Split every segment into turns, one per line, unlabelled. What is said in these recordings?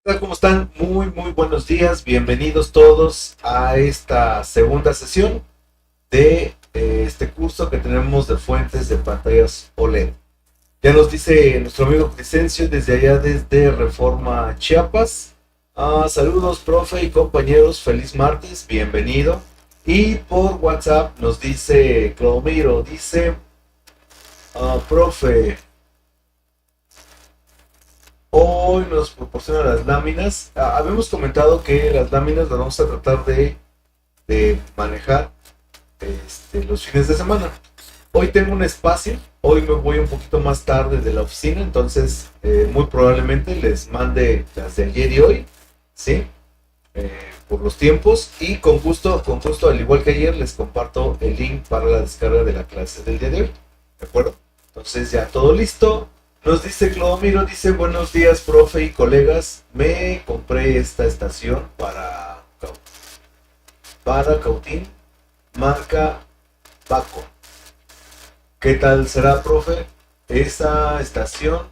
Hola, ¿cómo están? Muy buenos días. Bienvenidos todos a esta segunda sesión de este curso que tenemos de fuentes de pantallas OLED. Ya nos dice nuestro amigo Crescencio desde allá, desde Reforma, Chiapas. Saludos, profe y compañeros. Feliz martes. Bienvenido. Y por WhatsApp nos dice Clomiro, dice, profe, hoy nos proporciona las láminas. Habíamos comentado que las láminas las vamos a tratar de manejar los fines de semana. Hoy tengo un espacio, hoy me voy un poquito más tarde de la oficina, entonces muy probablemente les mande las de ayer y hoy, ¿sí? Por los tiempos y con gusto, al igual que ayer, les comparto el link para la descarga de la clase del día de hoy, ¿de acuerdo? Entonces ya todo listo. Nos dice Clodomiro, dice buenos días, profe y colegas. Me compré esta estación para Cautín, marca Paco. ¿Qué tal será, profe? Esa estación,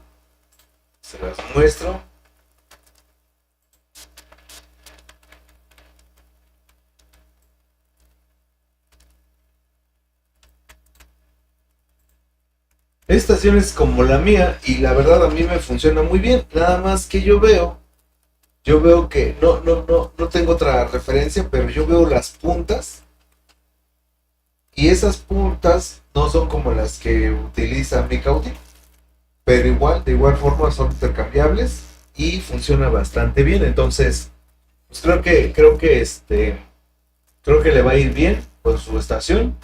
se las muestro. Estaciones como la mía, y la verdad a mí me funciona muy bien. Nada más que yo veo que no tengo otra referencia, pero yo veo las puntas. Y esas puntas no son como las que utiliza mi Audi, pero de igual forma son intercambiables y funciona bastante bien. Entonces, pues creo que le va a ir bien con su estación,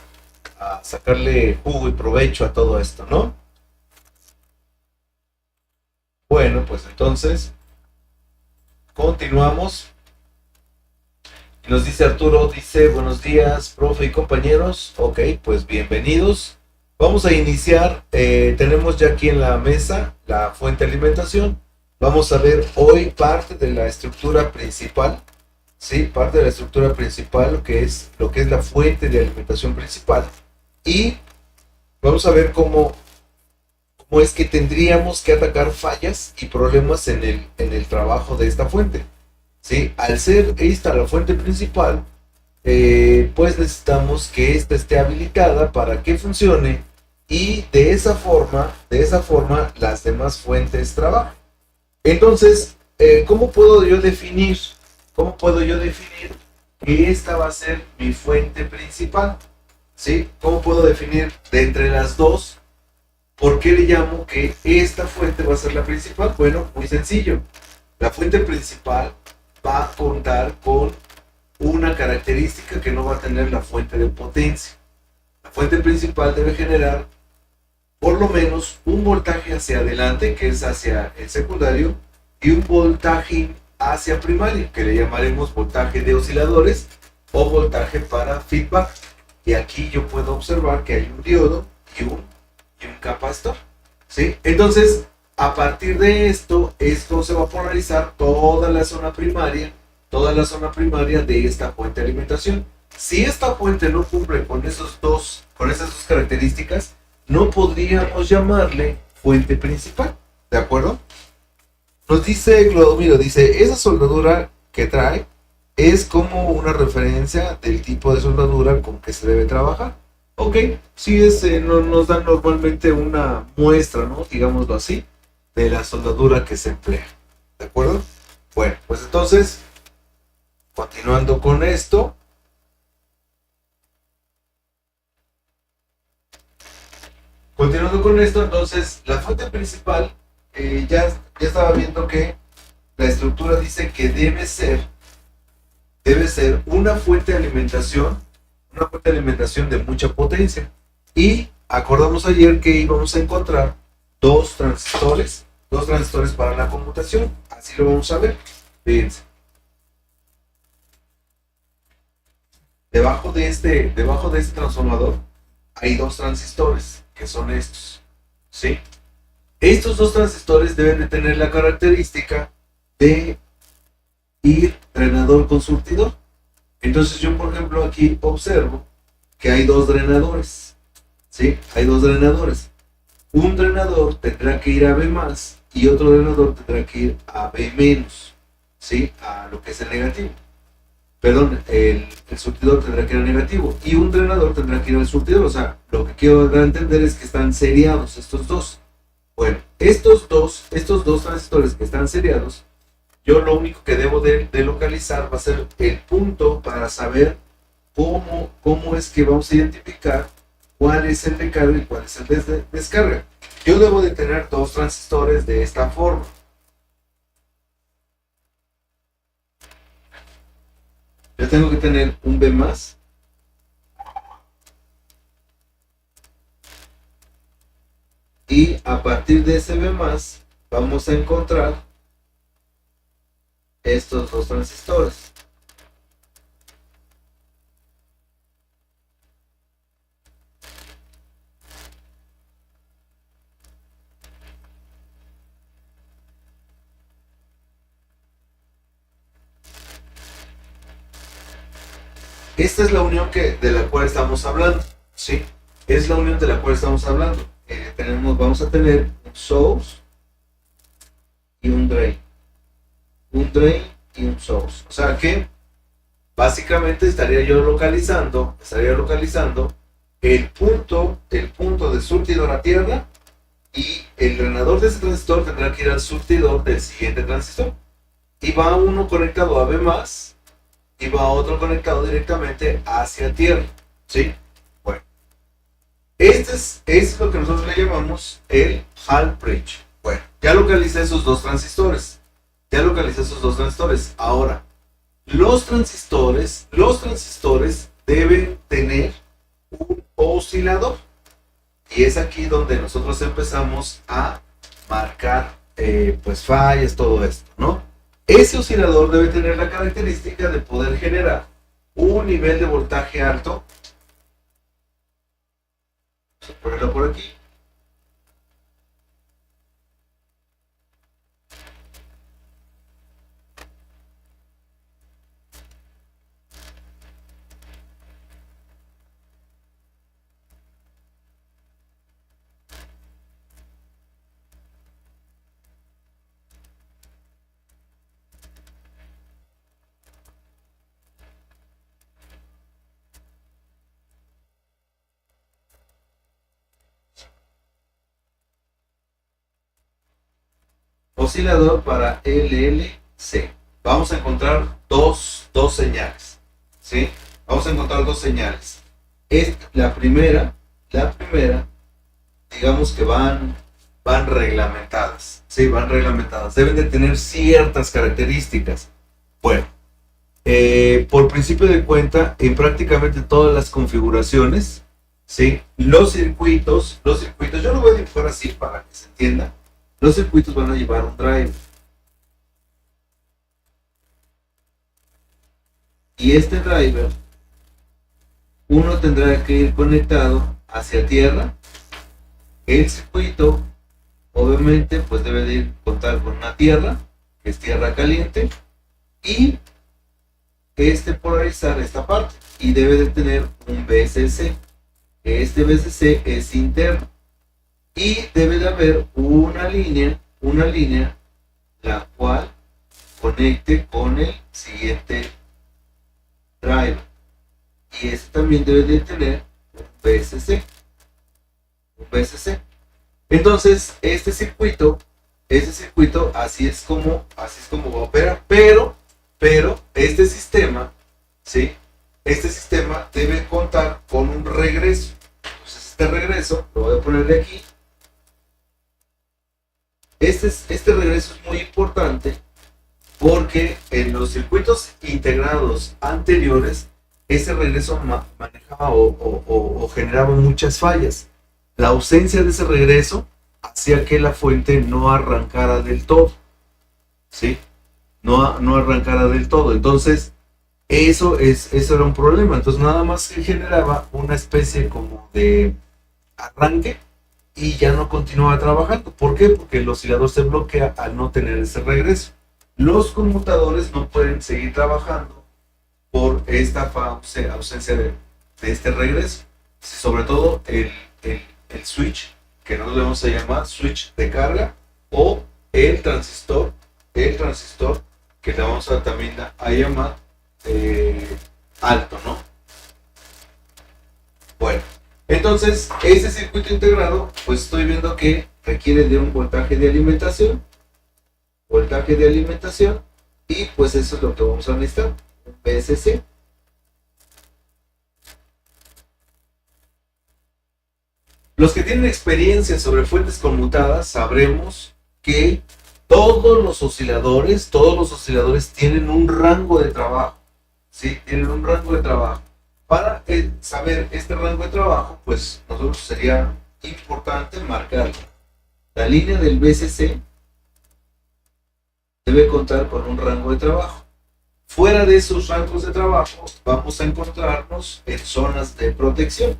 a sacarle jugo y provecho a todo esto, ¿no? Bueno, pues entonces continuamos. Nos dice Arturo, dice buenos días, profe y compañeros. Ok, pues bienvenidos. Vamos a iniciar. Tenemos ya aquí en la mesa la fuente de alimentación. Vamos a ver hoy parte de la estructura principal. Sí, parte de la estructura principal, lo que es la fuente de alimentación principal. Y vamos a ver cómo es que tendríamos que atacar fallas y problemas en el trabajo de esta fuente. ¿Sí? Al ser esta la fuente principal, pues necesitamos que esta esté habilitada para que funcione y de esa forma las demás fuentes trabajan. Entonces, cómo puedo yo definir que esta va a ser mi fuente principal? ¿Sí? ¿Cómo puedo definir de entre las dos por qué le llamo que esta fuente va a ser la principal? Bueno, muy sencillo. La fuente principal va a contar con una característica que no va a tener la fuente de potencia. La fuente principal debe generar por lo menos un voltaje hacia adelante, que es hacia el secundario, y un voltaje hacia primario, que le llamaremos voltaje de osciladores o voltaje para feedback. Y aquí yo puedo observar que hay un diodo y un capacitor, ¿sí? Entonces, a partir de esto se va a polarizar toda la zona primaria de esta fuente de alimentación. Si esta fuente no cumple con esas dos características, no podríamos llamarle fuente principal, ¿de acuerdo? Nos dice Clodomiro, dice, esa soldadura que trae es como una referencia del tipo de soldadura con que se debe trabajar. Ok, sí, nos dan normalmente una muestra, ¿no? Digámoslo así, de la soldadura que se emplea. ¿De acuerdo? Bueno, pues entonces, continuando con esto, entonces, la fuente principal, ya estaba viendo que la estructura dice que debe ser una fuente de alimentación de mucha potencia. Y acordamos ayer que íbamos a encontrar dos transistores para la computación. Así lo vamos a ver. Fíjense. Debajo de este transformador hay dos transistores, que son estos. ¿Sí? Estos dos transistores deben de tener la característica de ir drenador con surtidor. Entonces yo, por ejemplo, aquí observo que hay dos drenadores. ¿Sí? Hay dos drenadores. Un drenador tendrá que ir a B más y otro drenador tendrá que ir a B menos. ¿sí? A lo que es el negativo. Perdón, el surtidor tendrá que ir al negativo y un drenador tendrá que ir al surtidor. O sea, lo que quiero dar a entender es que están seriados estos dos. Bueno, estos dos transistores que están seriados, yo lo único que debo de localizar va a ser el punto para saber cómo es que vamos a identificar cuál es el de carga y cuál es el de descarga. Yo debo de tener dos transistores de esta forma. Yo tengo que tener un B+, y a partir de ese B+, vamos a encontrar estos dos transistores. Esta es la unión de la cual estamos hablando, ¿sí? Es la unión de la cual estamos hablando. Vamos a tener un source y un drain. Un drain y un source. O sea que básicamente estaría localizando el punto de surtidor a tierra, y el drenador de ese transistor tendrá que ir al surtidor del siguiente transistor. Y va uno conectado a B+, y va otro conectado directamente hacia tierra, ¿sí? Bueno, es lo que nosotros le llamamos el half bridge. Bueno, ya localicé esos dos transistores. Ahora, los transistores deben tener un oscilador. Y es aquí donde nosotros empezamos a marcar pues fallas, todo esto, ¿no? Ese oscilador debe tener la característica de poder generar un nivel de voltaje alto. Vamos a ponerlo por aquí. Oscilador para LLC. Vamos a encontrar dos señales, ¿sí? Vamos a encontrar dos señales. La primera, digamos que van reglamentadas, ¿sí? Van reglamentadas. Deben de tener ciertas características. Bueno, por principio de cuenta, en prácticamente todas las configuraciones, ¿sí? Los circuitos, yo lo voy a dibujar así para que se entienda. Los circuitos van a llevar un driver. Y este driver, uno tendrá que ir conectado hacia tierra. El circuito, obviamente, pues debe de contar con una tierra, que es tierra caliente, y polarizar esta parte. Y debe de tener un VCC. Este VCC es interno. Y debe de haber una línea la cual conecte con el siguiente driver. Y este también debe de tener un VCC. Entonces, este circuito, así es como va a operar. Pero este sistema, ¿sí? Este sistema debe contar con un regreso. Entonces, este regreso lo voy a poner de aquí. Este regreso es muy importante porque en los circuitos integrados anteriores, ese regreso manejaba o generaba muchas fallas. La ausencia de ese regreso hacía que la fuente no arrancara del todo, ¿sí? No arrancara del todo. Entonces, eso era un problema. Entonces, nada más se generaba una especie como de arranque y ya no continuaba trabajando. ¿Por qué? Porque el oscilador se bloquea al no tener ese regreso. Los conmutadores no pueden seguir trabajando por esta ausencia de este regreso. Sobre todo el switch, que nosotros le vamos a llamar switch de carga, o el transistor que le vamos vamos a también a llamar alto, ¿no? Bueno, entonces este circuito integrado, pues estoy viendo que requiere de un voltaje de alimentación, y pues eso es lo que vamos a necesitar, un VSC. Los que tienen experiencia sobre fuentes conmutadas sabremos que todos los osciladores tienen un rango de trabajo, ¿sí? Tienen un rango de trabajo. Para saber este rango de trabajo, pues nosotros sería importante marcar la línea del VCC debe contar con un rango de trabajo. Fuera de esos rangos de trabajo, vamos a encontrarnos en zonas de protección.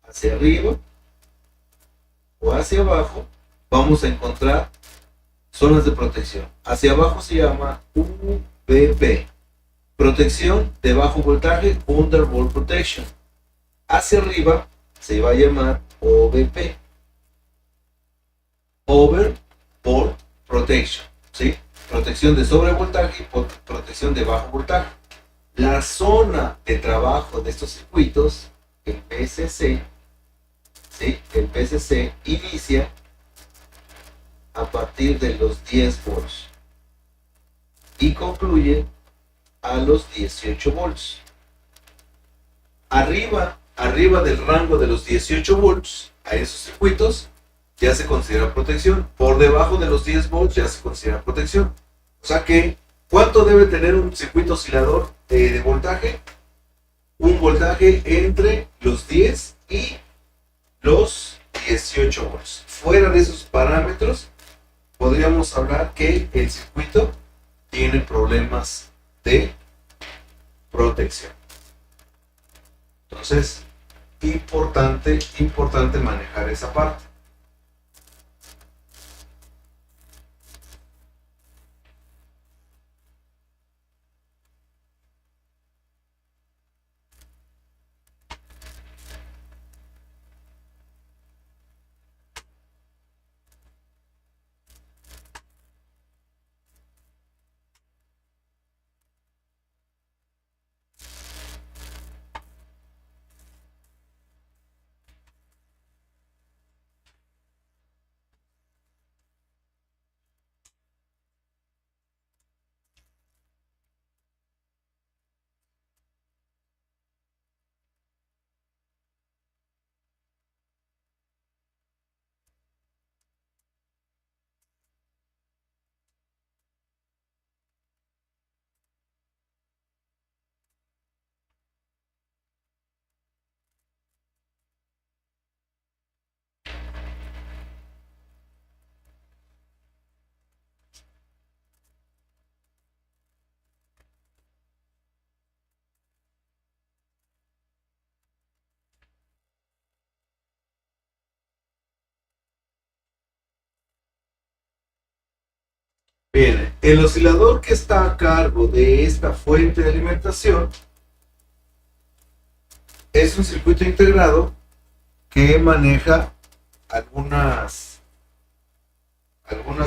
Hacia arriba o hacia abajo vamos a encontrar zonas de protección. Hacia abajo se llama UVP, protección de bajo voltaje, Undervolt Protection. Hacia arriba se va a llamar OVP, Overvolt Protection, ¿sí? Protección de sobrevoltaje y protección de bajo voltaje. La zona de trabajo de estos circuitos, el PSC, ¿sí? El PSC inicia a partir de los 10 volts y concluye a los 18 volts. Arriba del rango de los 18 volts, a esos circuitos ya se considera protección. Por debajo de los 10 volts ya se considera protección. O sea que, ¿cuánto debe tener un circuito oscilador de voltaje? Un voltaje entre los 10 y los 18 volts. Fuera de esos parámetros, podríamos hablar que el circuito tiene problemas de protección. Entonces, importante manejar esa parte. Bien, el oscilador que está a cargo de esta fuente de alimentación es un circuito integrado que maneja algunas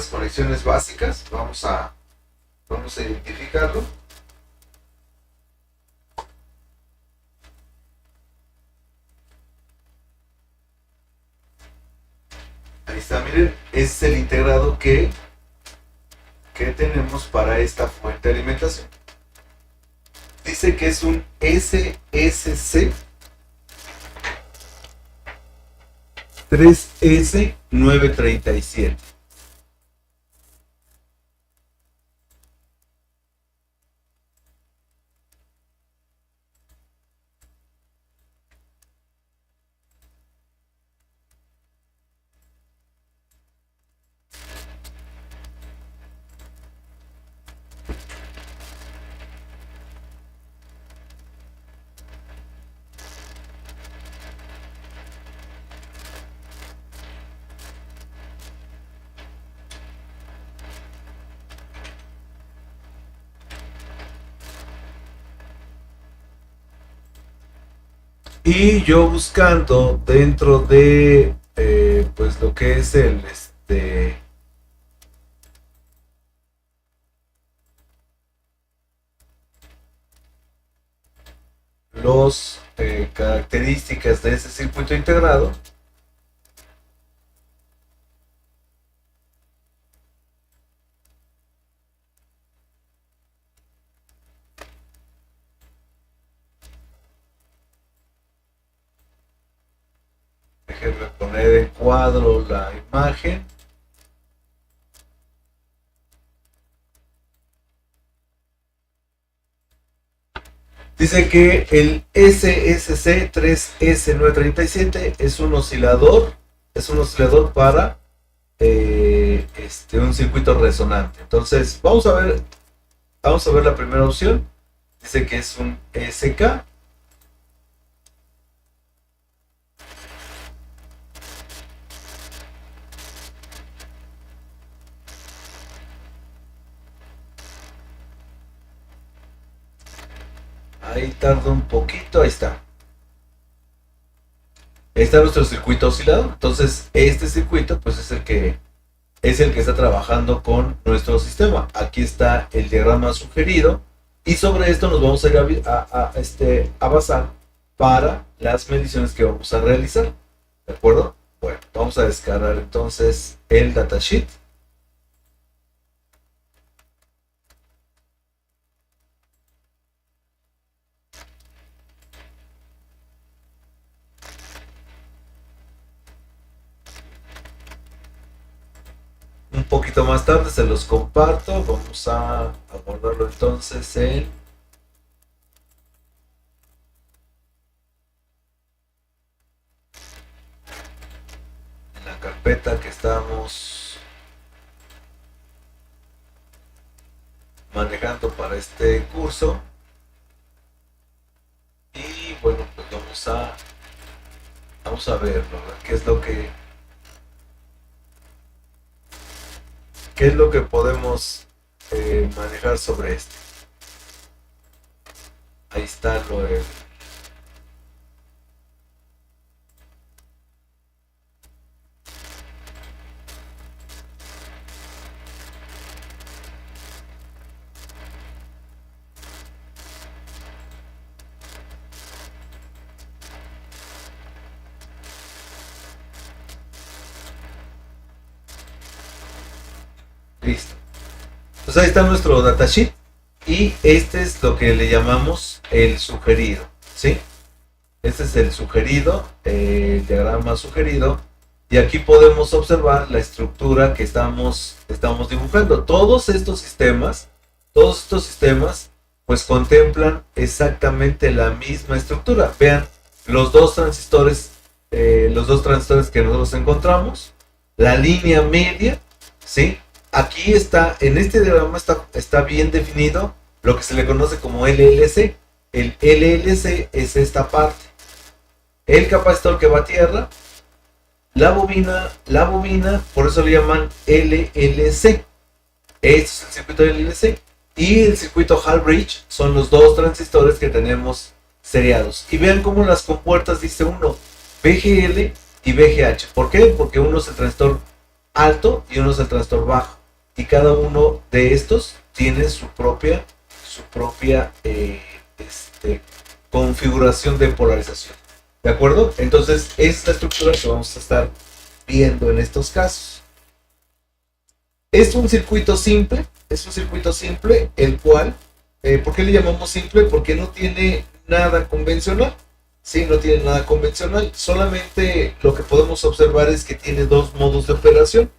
conexiones básicas. Vamos a identificarlo. Ahí está, miren, ese es el integrado que tenemos para esta fuente de alimentación. Dice que es un SSC 3S937. Y yo buscando dentro de pues lo que es el las características de ese circuito integrado. Déjenme poner en cuadro la imagen. Dice que el SSC3S937 es un oscilador para un circuito resonante. Entonces vamos a ver la primera opción. Dice que es un SK. Ahí tarda un poquito, ahí está. Ahí está nuestro circuito oscilador. Entonces, este circuito pues es el que está trabajando con nuestro sistema. Aquí está el diagrama sugerido y sobre esto nos vamos a ir a basar para las mediciones que vamos a realizar. ¿De acuerdo? Bueno, vamos a descargar entonces el datasheet. Un poquito más tarde se los comparto. Vamos a guardarlo entonces en la carpeta que estamos manejando para este curso. Y bueno, pues vamos a ver, ¿no? qué es lo que podemos manejar sobre esto. Ahí está listo. Entonces ahí está nuestro datasheet y este es lo que le llamamos el sugerido, ¿sí? Este es el sugerido, el diagrama sugerido, y aquí podemos observar la estructura que estamos dibujando. Todos estos sistemas pues contemplan exactamente la misma estructura. Vean los dos transistores que nosotros encontramos, la línea media, ¿sí? Aquí está, en este diagrama está bien definido lo que se le conoce como LLC. El LLC es esta parte. El capacitor que va a tierra, la bobina, por eso le llaman LLC. Este es el circuito LLC. Y el circuito Hall Bridge son los dos transistores que tenemos seriados. Y vean cómo las compuertas dice uno VGL y VGH. ¿Por qué? Porque uno es el transistor alto y uno es el transistor bajo. Y cada uno de estos tiene su propia configuración de polarización. ¿De acuerdo? Entonces, esta es la estructura que vamos a estar viendo en estos casos. Es un circuito simple, el cual, ¿por qué le llamamos simple? Porque no tiene nada convencional. Sí, no tiene nada convencional. Solamente lo que podemos observar es que tiene dos modos de operación.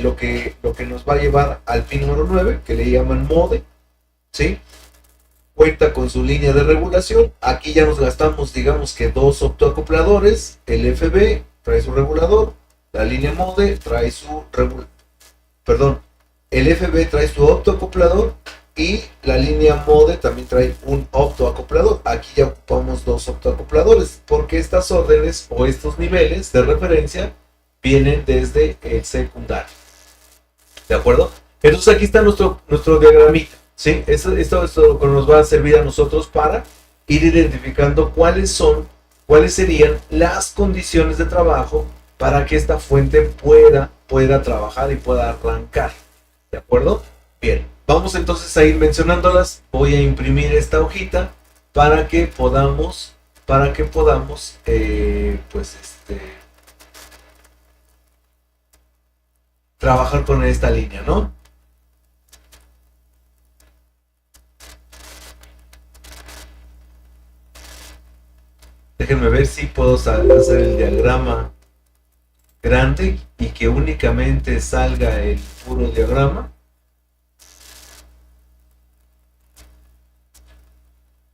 Lo que nos va a llevar al pin número 9, que le llaman mode, ¿sí? Cuenta con su línea de regulación. Aquí ya nos gastamos, digamos que dos optoacopladores. El FB trae su regulador, la línea mode trae su el FB trae su optoacoplador y la línea mode también trae un optoacoplador. Aquí ya ocupamos dos optoacopladores porque estas órdenes o estos niveles de referencia vienen desde el secundario. ¿De acuerdo? Entonces aquí está nuestro diagramita, ¿sí? Esto nos va a servir a nosotros para ir identificando cuáles serían las condiciones de trabajo para que esta fuente pueda trabajar y pueda arrancar. ¿De acuerdo? Bien, vamos entonces a ir mencionándolas. Voy a imprimir esta hojita para que podamos, pues trabajar con esta línea, ¿no? Déjenme ver si puedo hacer el diagrama grande y que únicamente salga el puro diagrama.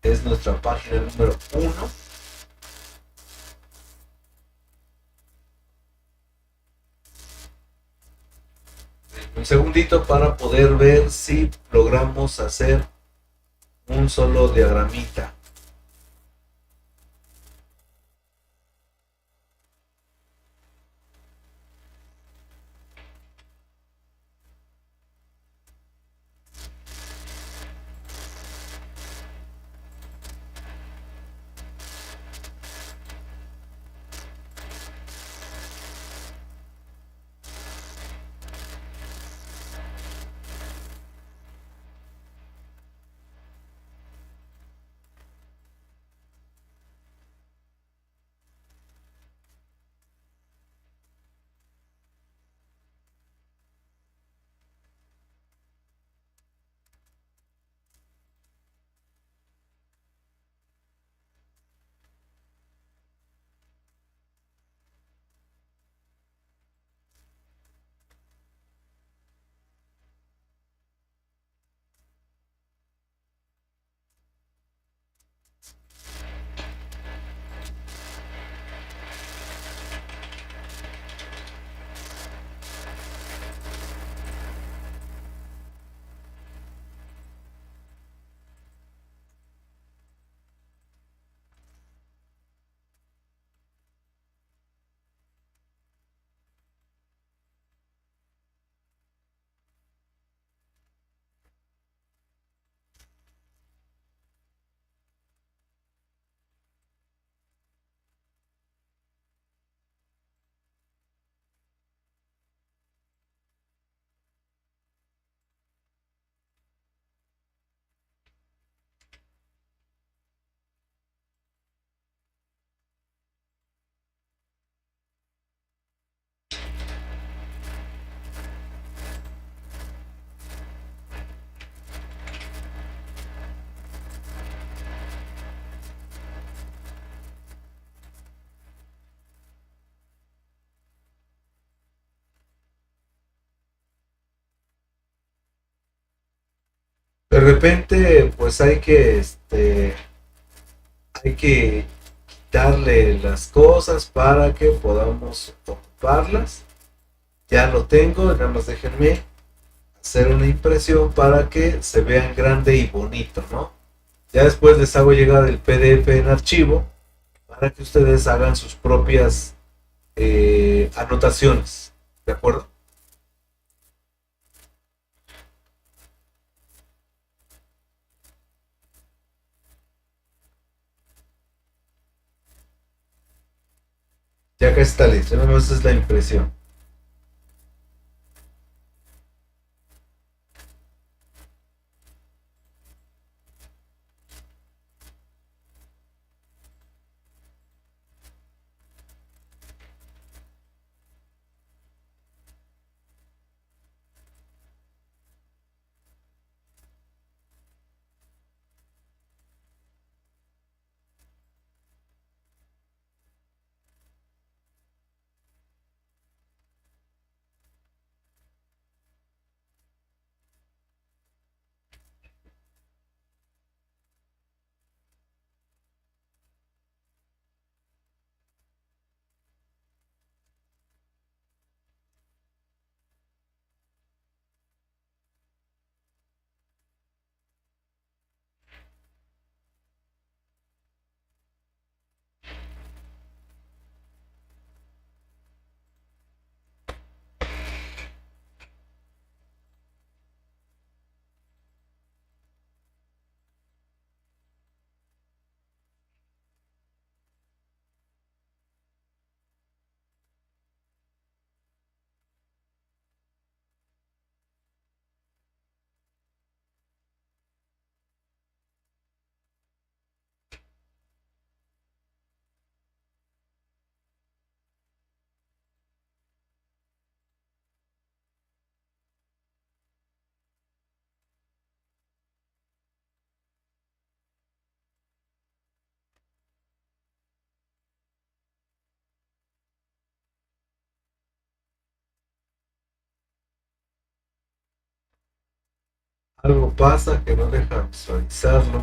Es nuestra página número 1. Un segundito para poder ver si logramos hacer un solo diagramita. De repente, pues hay que quitarle las cosas para que podamos ocuparlas. Ya lo tengo, nada más déjenme hacer una impresión para que se vean grande y bonito, ¿no? Ya después les hago llegar el PDF en archivo para que ustedes hagan sus propias anotaciones, ¿de acuerdo? Ya que está listo, nada más es la impresión. Algo pasa que no deja visualizarlo.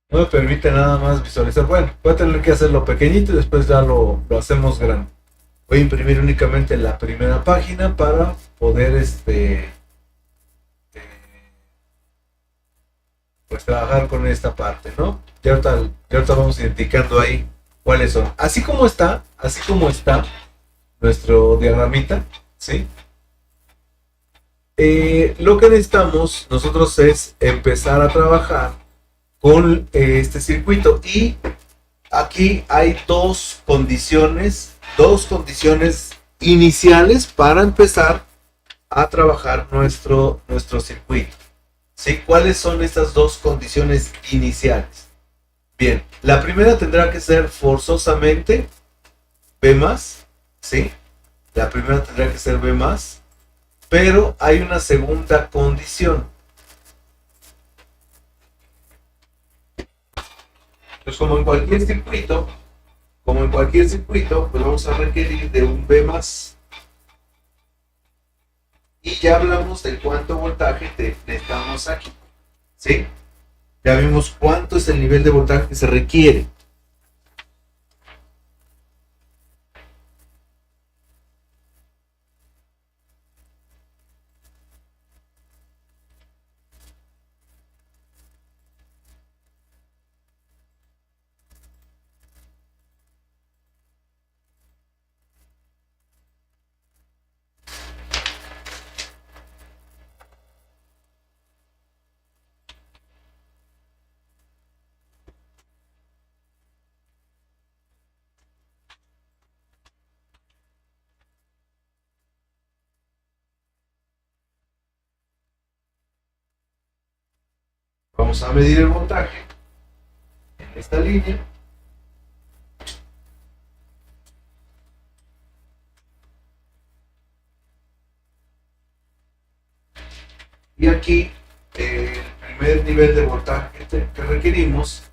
No me permite nada más visualizar. Bueno, voy a tener que hacerlo pequeñito y después ya lo hacemos grande. Voy a imprimir únicamente la primera página para poder pues trabajar con esta parte, ¿no? Ya ahorita vamos indicando ahí cuáles son. Así como está nuestro diagramita, ¿sí? Lo que necesitamos nosotros es empezar a trabajar con este circuito y aquí hay dos condiciones iniciales para empezar a trabajar nuestro circuito. ¿Sí? ¿Cuáles son estas dos condiciones iniciales? Bien, la primera tendrá que ser forzosamente B+, ¿sí? La primera tendrá que ser B+, pero hay una segunda condición. Pues como en cualquier circuito, pues vamos a requerir de un B+. Y ya hablamos de cuánto voltaje necesitamos aquí, ¿sí? Ya vimos cuánto es el nivel de voltaje que se requiere. Vamos a medir el voltaje en esta línea. Y aquí el primer nivel de voltaje que requerimos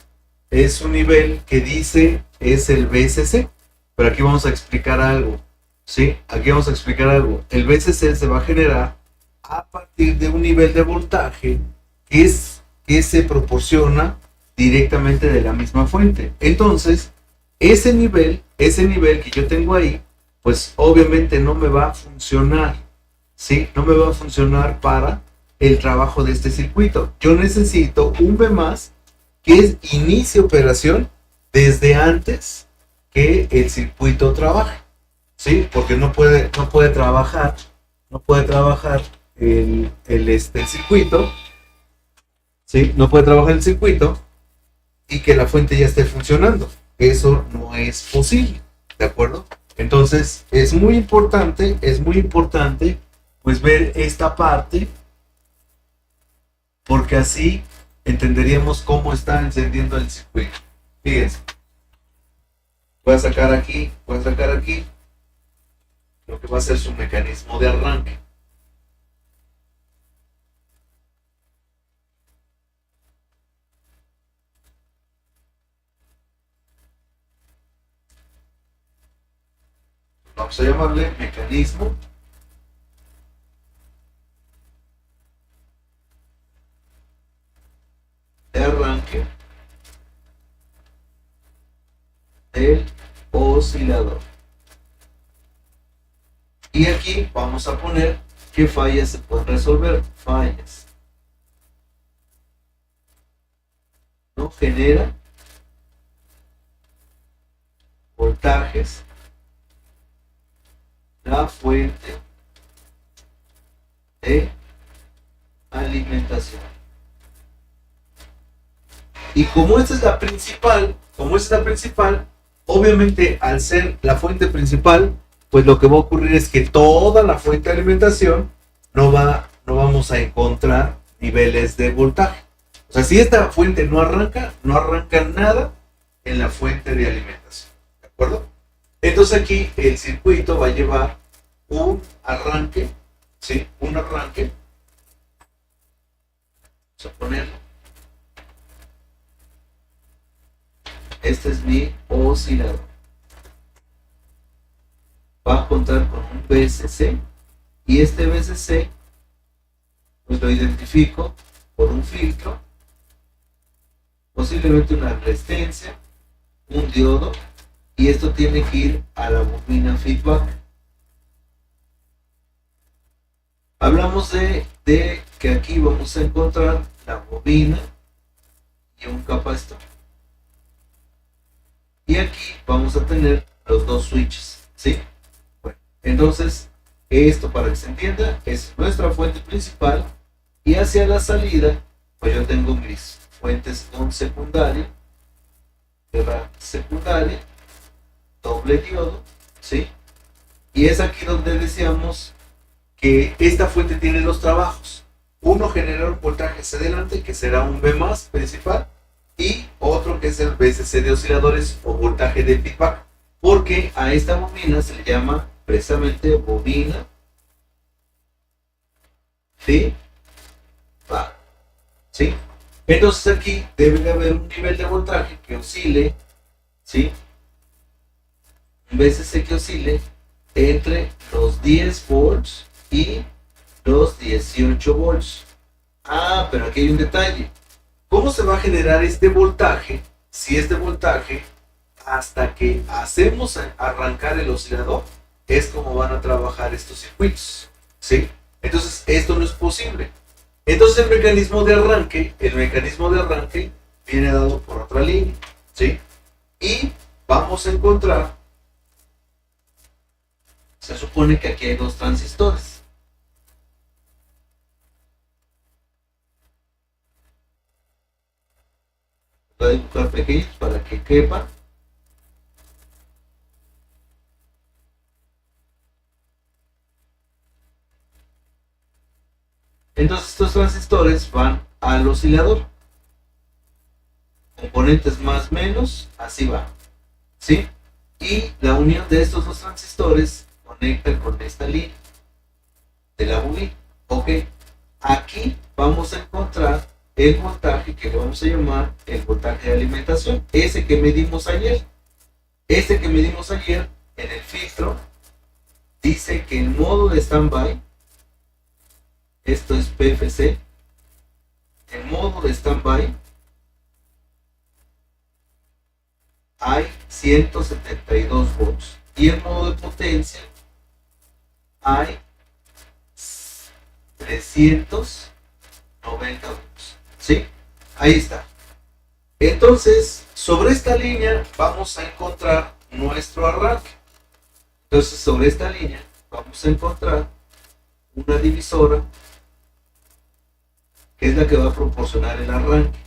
es un nivel que dice es el VCC. Pero aquí vamos a explicar algo. ¿Sí? Aquí vamos a explicar algo. El VCC se va a generar a partir de un nivel de voltaje que se proporciona directamente de la misma fuente. Entonces, ese nivel que yo tengo ahí, pues obviamente no me va a funcionar. ¿Sí? No me va a funcionar para el trabajo de este circuito. Yo necesito un B+, que es inicie operación desde antes que el circuito trabaje. ¿Sí? Porque no puede trabajar el circuito, ¿sí? No puede trabajar el circuito y que la fuente ya esté funcionando. Eso no es posible, ¿de acuerdo? Entonces, es muy importante, pues ver esta parte, porque así entenderíamos cómo está encendiendo el circuito. Fíjense, voy a sacar aquí lo que va a ser su mecanismo de arranque. Vamos a llamarle mecanismo de arranque del oscilador. Y aquí vamos a poner qué fallas se pueden resolver. Fallas. No genera voltajes la fuente de alimentación. Y como esta es la principal, obviamente al ser la fuente principal, pues lo que va a ocurrir es que toda la fuente de alimentación no vamos a encontrar niveles de voltaje. O sea, si esta fuente no arranca nada en la fuente de alimentación. ¿De acuerdo? Entonces aquí el circuito va a llevar un arranque, ¿sí? Un arranque. Vamos a ponerlo. Este es mi oscilador. Va a contar con un VSC y este VSC pues lo identifico por un filtro, posiblemente una resistencia, un diodo, y esto tiene que ir a la bobina feedback. Hablamos de que aquí vamos a encontrar la bobina y un capacitor. Y aquí vamos a tener los dos switches, ¿sí? Bueno, entonces, esto para que se entienda, es nuestra fuente principal y hacia la salida, pues yo tengo mis fuentes con secundaria, doble diodo, ¿sí? Y es aquí donde decíamos que esta fuente tiene dos trabajos. Uno, generar un voltaje hacia adelante, que será un V más principal, y otro que es el VSC de osciladores o voltaje de feedback, porque a esta bobina se le llama precisamente bobina feedback, ¿sí? Entonces aquí debe de haber un nivel de voltaje que oscile, ¿sí? Un VSC que oscile entre los 10 volts y los 18 volts. Ah, pero aquí hay un detalle. ¿Cómo se va a generar este voltaje? Si este voltaje, hasta que hacemos arrancar el oscilador, es como van a trabajar estos circuitos, ¿sí? Entonces, esto no es posible. Entonces, el mecanismo de arranque viene dado por otra línea, ¿sí? Y vamos a encontrar, se supone que aquí hay dos transistores. Voy a dibujar pequeños para que quepan. Entonces estos transistores van al oscilador. Componentes más menos, así va, ¿sí? Y la unión de estos dos transistores conecta con esta línea de la bobina. Ok, aquí vamos a encontrar el voltaje que le vamos a llamar el voltaje de alimentación, ese que medimos ayer. Este que medimos ayer en el filtro dice que en modo de standby, esto es PFC, en modo de standby hay 172 volts y en modo de potencia hay 390 volts, ¿sí? Ahí está. Entonces, sobre esta línea vamos a encontrar nuestro arranque. Entonces, sobre esta línea vamos a encontrar una divisora que es la que va a proporcionar el arranque.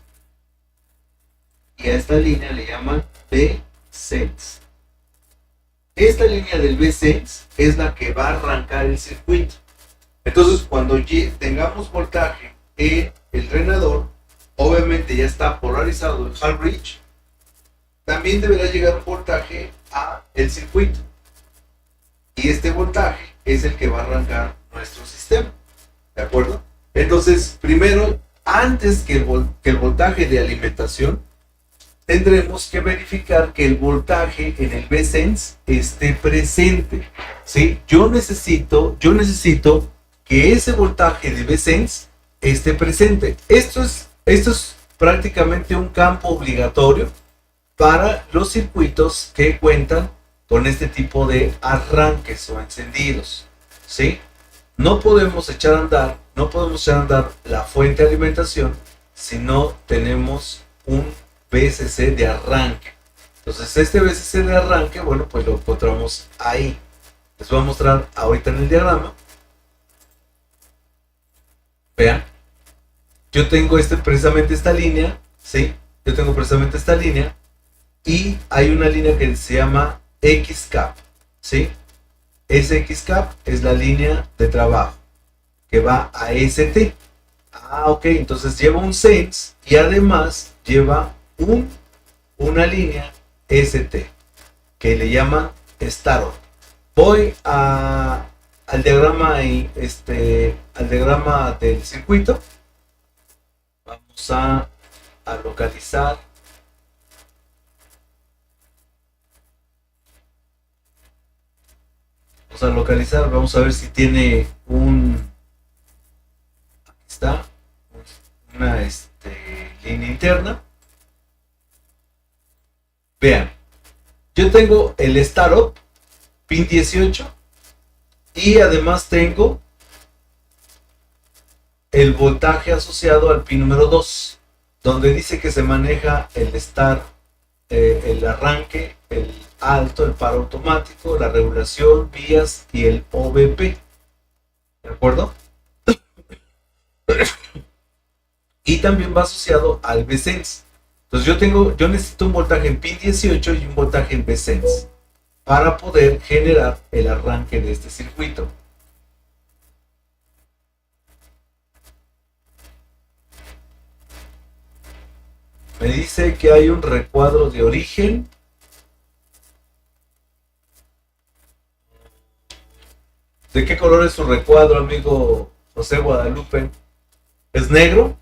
Y a esta línea le llaman V-Sense. Esta línea del V-Sense es la que va a arrancar el circuito. Entonces, cuando tengamos voltaje en el drenador, obviamente ya está polarizado el half bridge, también deberá llegar un voltaje a el circuito. Y este voltaje es el que va a arrancar nuestro sistema. ¿De acuerdo? Entonces, primero, antes que el voltaje de alimentación, tendremos que verificar que el voltaje en el VSense esté presente, ¿sí? Yo necesito que ese voltaje de VSense esté presente. Esto es prácticamente un campo obligatorio para los circuitos que cuentan con este tipo de arranques o encendidos, ¿sí? No podemos echar a andar la fuente de alimentación si no tenemos un VCC de arranque. Entonces este VCC de arranque, bueno, pues lo encontramos ahí. Les voy a mostrar ahorita en el diagrama. Vean, yo tengo precisamente esta línea, ¿sí? Yo tengo precisamente esta línea y hay una línea que se llama XCAP, ¿sí? Ese XCAP es la línea de trabajo que va a ST. Ah, ok, entonces lleva un sense y además lleva una línea ST que le llaman startup. Voy al diagrama al diagrama del circuito. Vamos a localizar. Vamos a ver si tiene aquí está, una línea interna. Vean, yo tengo el startup pin 18 y además tengo el voltaje asociado al pin número 2, donde dice que se maneja el el arranque, el alto, el paro automático, la regulación, vías y el OVP. ¿De acuerdo? Y también va asociado al VSense. Entonces yo necesito un voltaje en pin 18 y un voltaje en VSense para poder generar el arranque de este circuito. Me dice que hay un recuadro de origen. ¿De qué color es su recuadro, amigo José Guadalupe? ¿Es negro?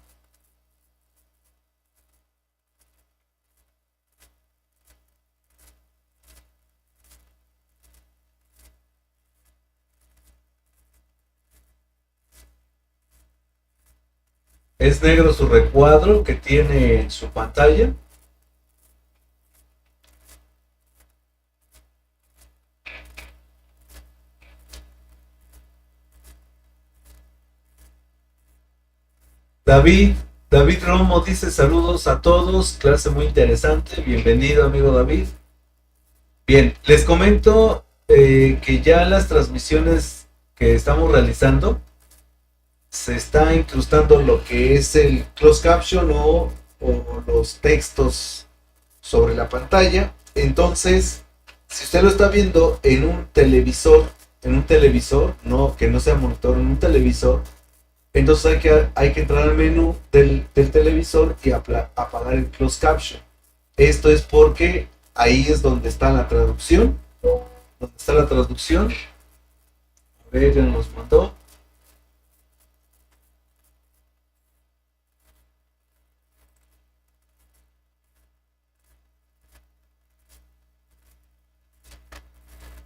¿Es negro su recuadro que tiene en su pantalla? David Romo dice saludos a todos, clase muy interesante, bienvenido amigo David. Bien, les comento que ya las transmisiones que estamos realizando se está incrustando lo que es el closed caption o los textos sobre la pantalla. Entonces, si usted lo está viendo en un televisor, no que no sea monitor, en un televisor, entonces hay que entrar al menú del televisor y apagar el closed caption. Esto es porque ahí es donde está la traducción. A ver, ya nos mandó.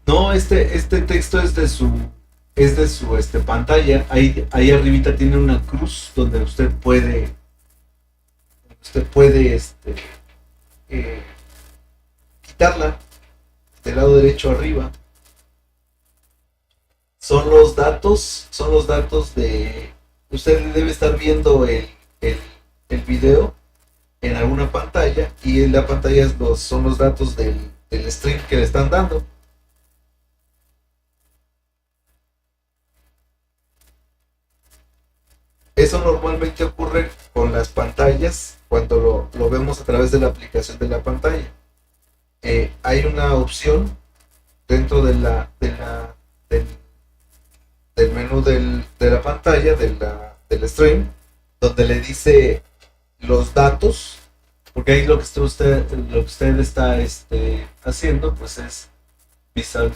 No, este texto es de su pantalla. Ahí arribita tiene una cruz donde usted puede quitarla del lado derecho arriba. Son los datos de... Usted debe estar viendo el video en alguna pantalla y en la pantalla son los datos del stream que le están dando. Eso normalmente ocurre con las pantallas cuando lo vemos a través de la aplicación de la pantalla. Hay una opción dentro del menú de la pantalla, del stream, donde le dice los datos, porque ahí lo que usted está haciendo pues es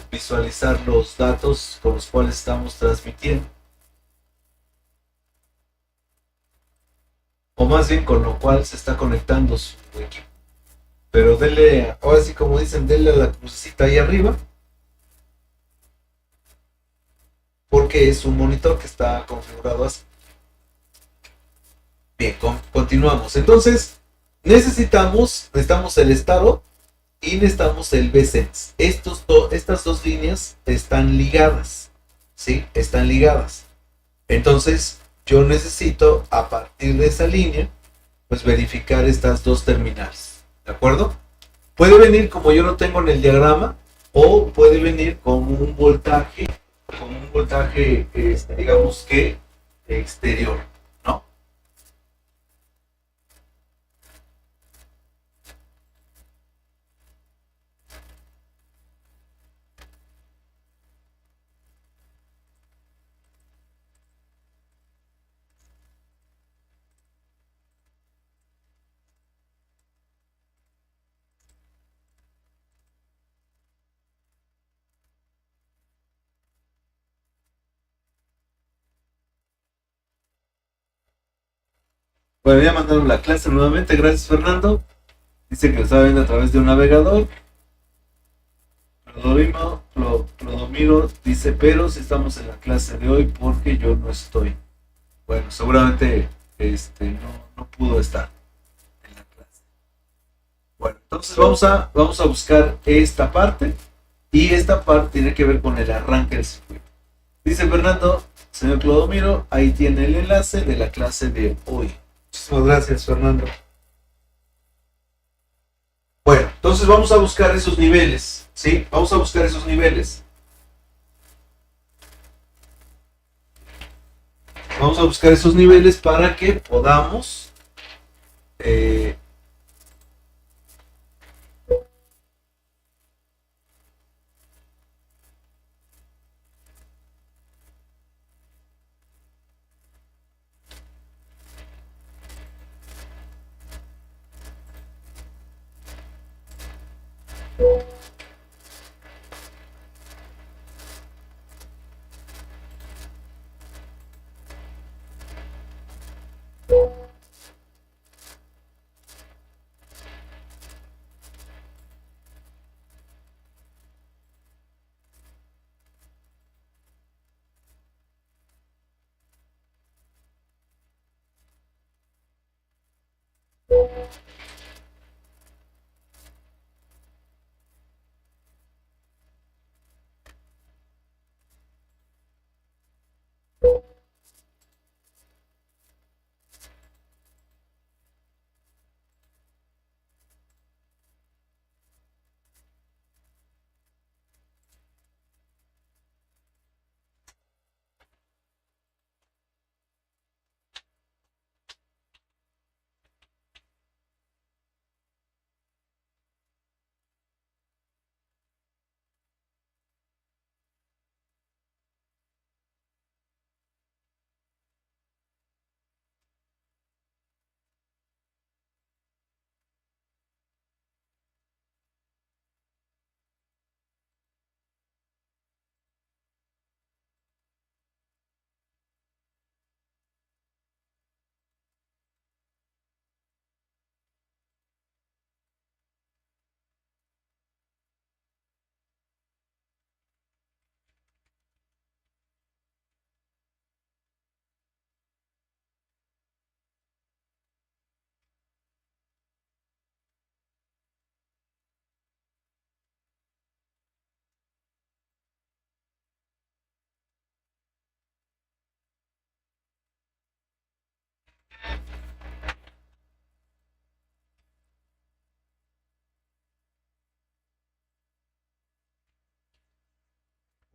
visualizar los datos con los cuales estamos transmitiendo, o más bien con lo cual se está conectando su equipo. Pero denle, ahora sí como dicen, denle a la crucecita ahí arriba. Porque es un monitor que está configurado así. Bien, continuamos. Entonces, necesitamos el estado y necesitamos el VSense. Estas dos líneas están ligadas. ¿Sí? Están ligadas. Entonces, yo necesito, a partir de esa línea, pues verificar estas dos terminales. ¿De acuerdo? Puede venir como yo lo tengo en el diagrama, o puede venir con un voltaje, digamos que exterior, ¿no? Bueno, ya mandaron la clase nuevamente, gracias Fernando. Dice que lo está viendo a través de un navegador. Clodomiro dice, pero si estamos en la clase de hoy porque yo no estoy. Bueno, seguramente no pudo estar en la clase. Bueno, entonces vamos a buscar esta parte, y esta parte tiene que ver con el arranque del circuito. Dice Fernando, señor Clodomiro, ahí tiene el enlace de la clase de hoy. Muchísimas gracias, Fernando. Bueno, entonces vamos a buscar esos niveles, ¿sí? Vamos a buscar esos niveles. Vamos a buscar esos niveles para que podamos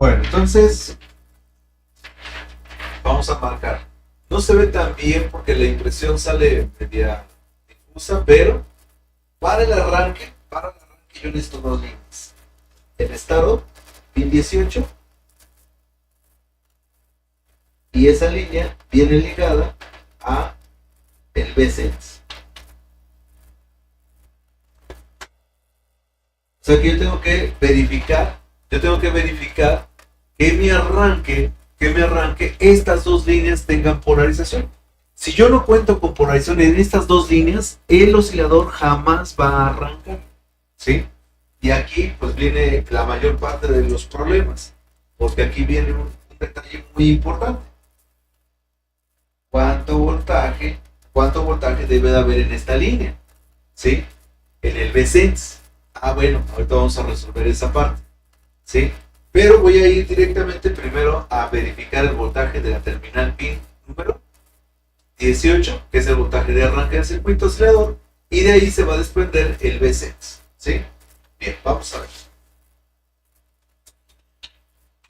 bueno, entonces vamos a marcar. No se ve tan bien porque la impresión sale media difusa, pero para el arranque yo necesito dos líneas. El estado, pin 18, y esa línea viene ligada a el VSense. O sea que yo tengo que verificar que mi arranque, estas dos líneas tengan polarización. Si yo no cuento con polarización en estas dos líneas, el oscilador jamás va a arrancar. ¿sí? Y aquí pues viene la mayor parte de los problemas, porque aquí viene un detalle muy importante. ¿Cuánto voltaje debe de haber en esta línea? ¿Sí? En el VSense. Ah, bueno, ahorita vamos a resolver esa parte. ¿Sí? Pero voy a ir directamente primero a verificar el voltaje de la terminal pin número 18, que es el voltaje de arranque del circuito oscilador, y de ahí se va a desprender el VSense. ¿Sí? Bien, vamos a ver.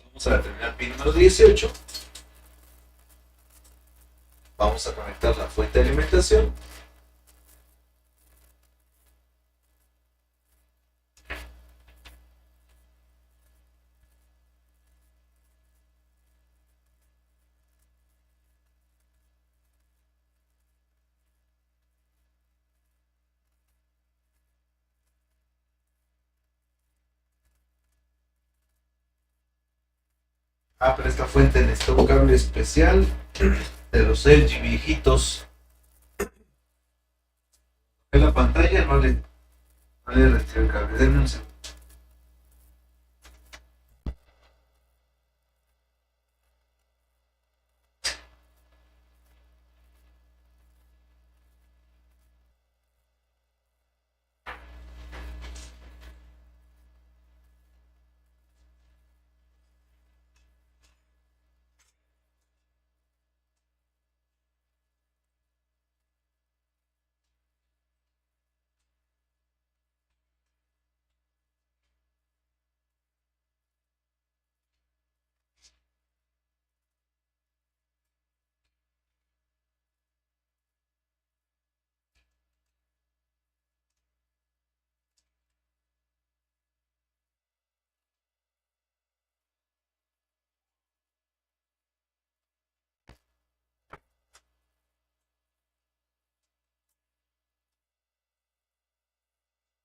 Vamos a la terminal pin número 18. Vamos a conectar la fuente de alimentación. Ah, pero esta fuente necesita un cable especial de los LG viejitos. En la pantalla no le retiro el cable. Denme un segundo.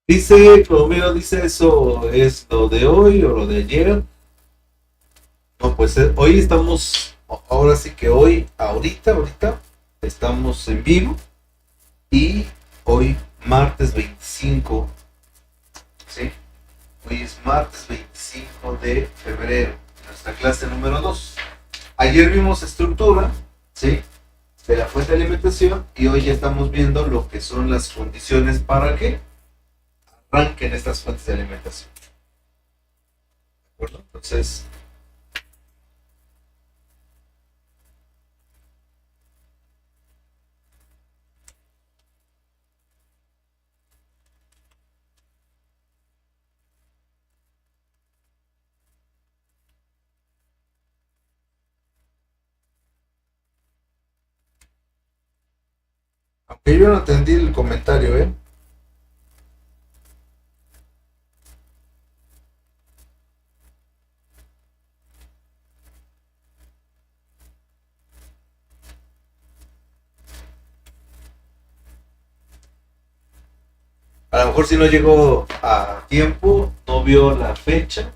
Dice, Romero dice, ¿eso es lo de hoy o lo de ayer? No, pues hoy estamos, ahora sí que hoy, ahorita, estamos en vivo y hoy martes 25, ¿sí? Hoy es martes 25 de febrero, nuestra clase número 2. Ayer vimos estructura, ¿sí? De la fuente de alimentación y hoy ya estamos viendo lo que son las condiciones para que arranquen estas fuentes de alimentación. ¿De acuerdo? Entonces, aunque yo no entendí el comentario, ¿eh? A lo mejor si no llegó a tiempo, no vio la fecha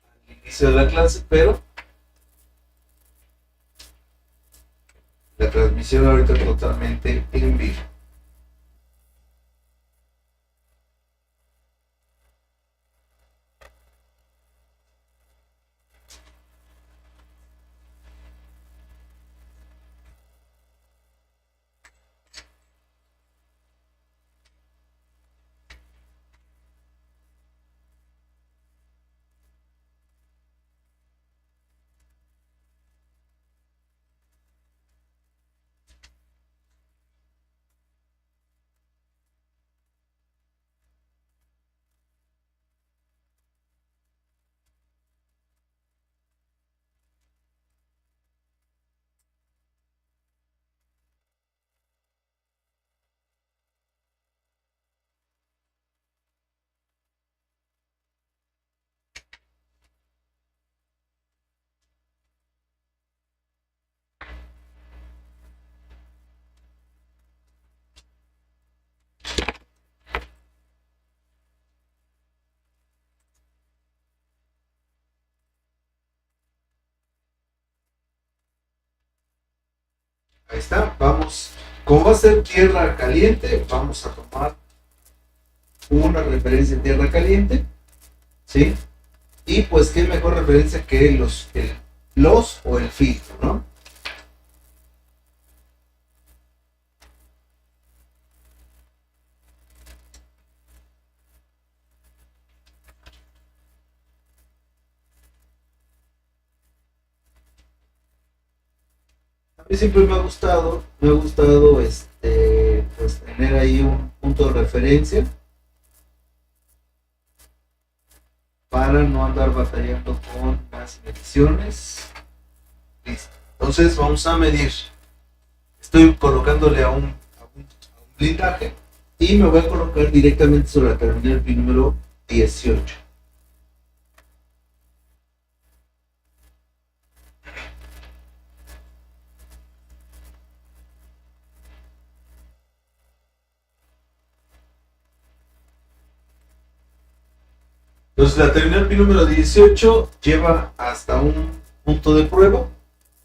al inicio de la clase, pero la transmisión ahorita totalmente en vivo. Ahí está, vamos. Como va a ser tierra caliente, vamos a tomar una referencia en tierra caliente, ¿sí? Y pues qué mejor referencia que los o el filtro, ¿no? A mí siempre me ha gustado pues tener ahí un punto de referencia para no andar batallando con las mediciones. Listo. Entonces vamos a medir. Estoy colocándole a un blindaje y me voy a colocar directamente sobre la terminal pin número 18. Entonces la terminal pin número 18 lleva hasta un punto de prueba.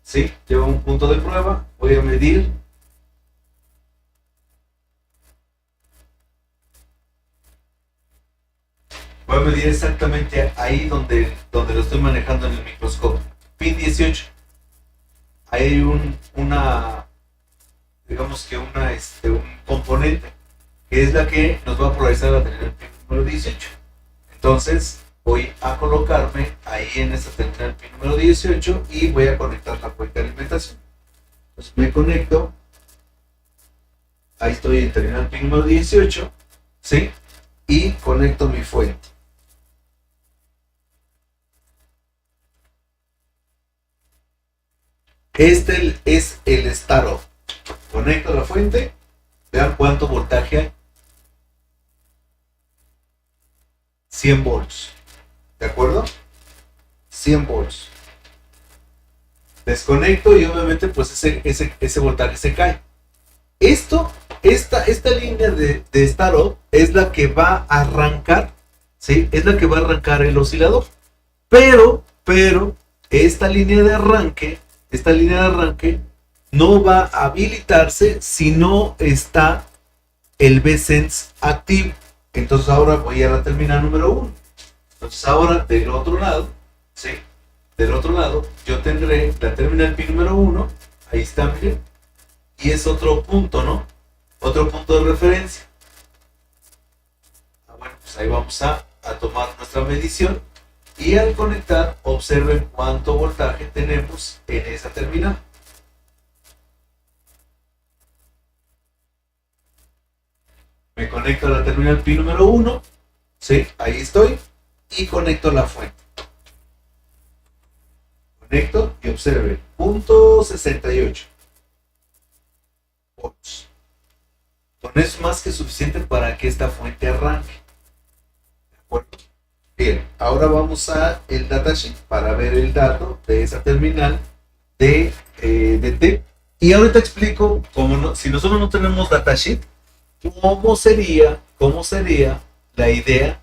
¿Sí? Lleva un punto de prueba. Voy a medir. Voy a medir exactamente ahí donde lo estoy manejando en el microscopio. Pin 18. Ahí hay digamos que un componente que es la que nos va a polarizar la terminal pin número 18. Entonces voy a colocarme ahí en esta terminal pin número 18 y voy a conectar la fuente de alimentación. Entonces me conecto. Ahí estoy en terminal pin número 18, ¿sí? Y conecto mi fuente. Este es el startup. Conecto la fuente. Vean cuánto voltaje hay. 100 volts. ¿De acuerdo? 100 volts. Desconecto y obviamente pues ese voltaje se cae. Esta línea de startup es la que va a arrancar, ¿sí? Es la que va a arrancar el oscilador. Pero, esta línea de arranque no va a habilitarse si no está el V-Sense activo. Entonces ahora voy a la terminal número 1. Entonces ahora del otro lado, ¿sí? Del otro lado yo tendré la terminal pin número 1. Ahí está, miren. Y es otro punto, ¿no? Otro punto de referencia. Bueno, pues ahí vamos a tomar nuestra medición. Y al conectar, observen cuánto voltaje tenemos en esa terminal. Me conecto a la terminal pin número 1. Sí, ahí estoy. Y conecto la fuente. Conecto y observen. Punto 68 volts. Con eso es más que suficiente para que esta fuente arranque. ¿De acuerdo? Bien, ahora vamos a el datasheet para ver el dato de esa terminal de T. Y ahorita explico, si nosotros no tenemos datasheet, cómo sería la idea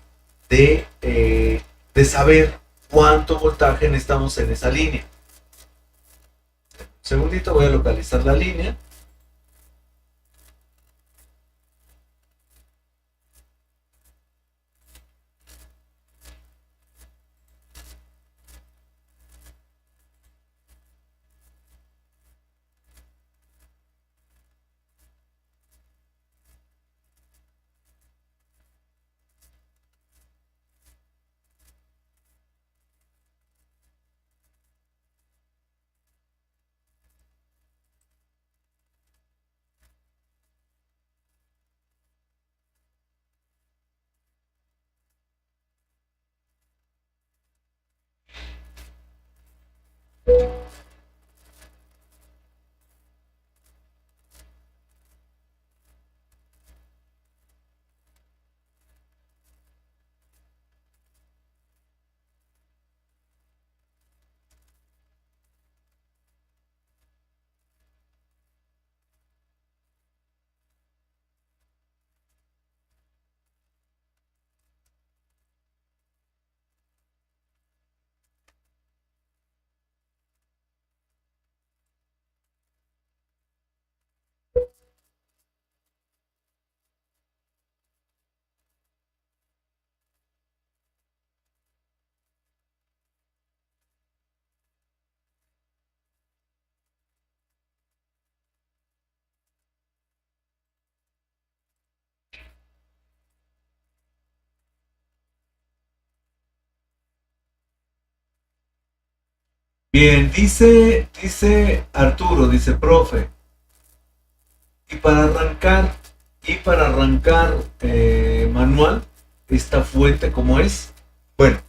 de saber cuánto voltaje necesitamos en esa línea. Un segundito, voy a localizar la línea. Bien, dice Arturo, dice profe, y para arrancar, manual, esta fuente, ¿cómo es? Bueno,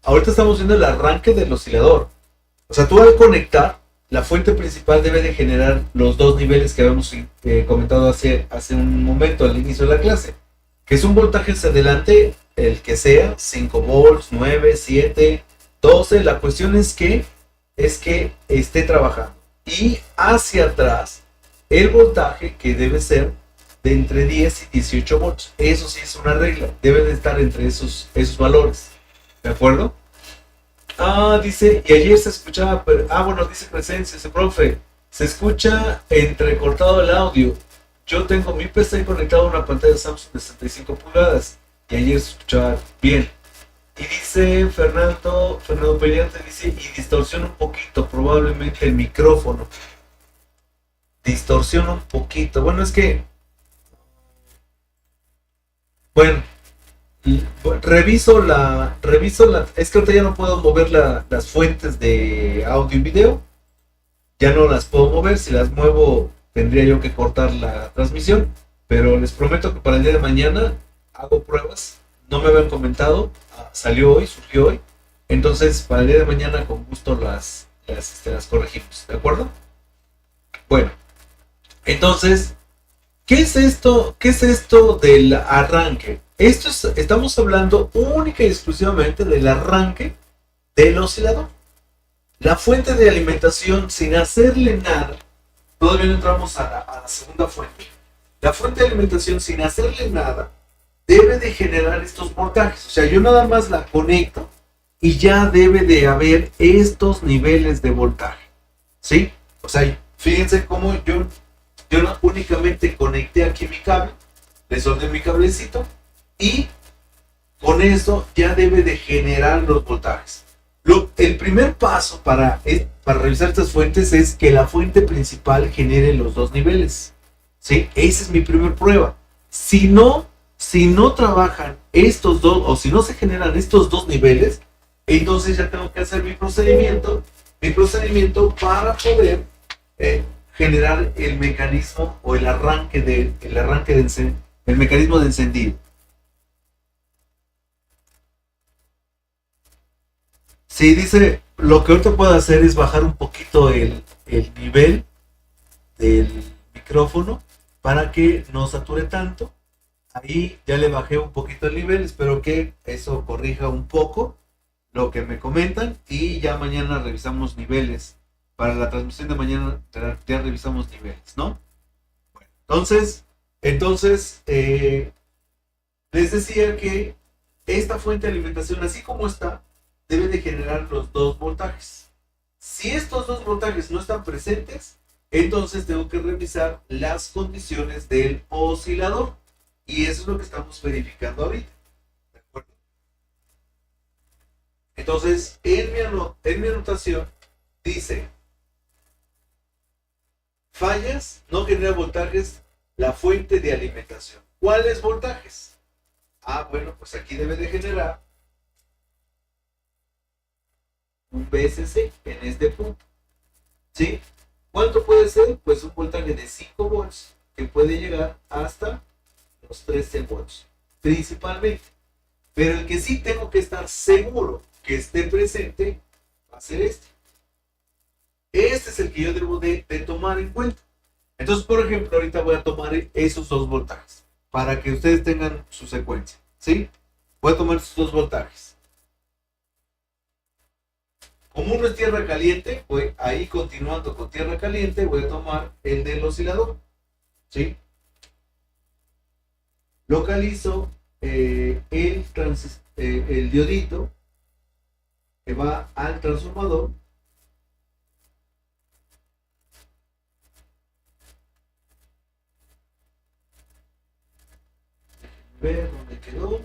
ahorita estamos viendo el arranque del oscilador. O sea, tú al conectar, la fuente principal debe de generar los dos niveles que habíamos comentado hace un momento al inicio de la clase, que es un voltaje hacia adelante, el que sea, 5 volts, 9, 7, 12. La cuestión es que esté trabajando. Y hacia atrás, el voltaje que debe ser de entre 10 y 18 volts. Eso sí es una regla, debe de estar entre esos valores. ¿De acuerdo? Dice, y ayer se escuchaba, bueno, dice presencia, ese profe, se escucha entrecortado el audio. Yo tengo mi PC conectado a una pantalla Samsung de 65 pulgadas y ayer se escuchaba bien. Y dice Fernando Periante, dice, y distorsiona un poquito, probablemente el micrófono. Distorsiona un poquito. Bueno, es que, bueno, es que ahorita ya no puedo mover las fuentes de audio y video, ya no las puedo mover. Si las muevo tendría yo que cortar la transmisión, pero les prometo que para el día de mañana hago pruebas. No me habían comentado, surgió hoy, entonces para el día de mañana con gusto las corregimos, ¿de acuerdo? Bueno, entonces, ¿qué es esto? ¿Qué es esto del arranque? Estamos hablando única y exclusivamente del arranque del oscilador. La fuente de alimentación, sin hacerle nada, todavía no entramos a la segunda fuente. La fuente de alimentación, sin hacerle nada, debe de generar estos voltajes. O sea, yo nada más la conecto y ya debe de haber estos niveles de voltaje. ¿Sí? O sea, fíjense cómo yo no únicamente conecté aquí mi cable, le soldé mi cablecito y con eso ya debe de generar los voltajes. El primer paso para revisar estas fuentes es que la fuente principal genere los dos niveles. ¿Sí? Esa es mi primer prueba. Si no trabajan estos dos, o si no se generan estos dos niveles, entonces ya tengo que hacer mi procedimiento para poder generar el mecanismo o el mecanismo de encendido. Sí, dice, lo que ahorita puedo hacer es bajar un poquito el nivel del micrófono para que no sature tanto. Ahí ya le bajé un poquito el nivel, espero que eso corrija un poco lo que me comentan y ya mañana revisamos niveles. Para la transmisión de mañana ya revisamos niveles, ¿no? Entonces, les decía que esta fuente de alimentación, así como está, debe de generar los dos voltajes. Si estos dos voltajes no están presentes, entonces tengo que revisar las condiciones del oscilador. Y eso es lo que estamos verificando ahorita. ¿De acuerdo? Entonces, en mi anotación dice, fallas, no genera voltajes la fuente de alimentación. ¿Cuáles voltajes? Bueno, pues aquí debe de generar un VSC en este punto. ¿Sí? ¿Cuánto puede ser? Pues un voltaje de 5 volts que puede llegar hasta los 13 volts, principalmente. Pero el que sí tengo que estar seguro que esté presente va a ser este. Este es el que yo debo de tomar en cuenta. Entonces, por ejemplo, ahorita voy a tomar esos dos voltajes para que ustedes tengan su secuencia. ¿Sí? Voy a tomar esos dos voltajes. Como uno es tierra caliente, voy ahí continuando con tierra caliente, voy a tomar el del oscilador. ¿Sí? Localizo el diodito que va al transformador. Ver dónde quedó.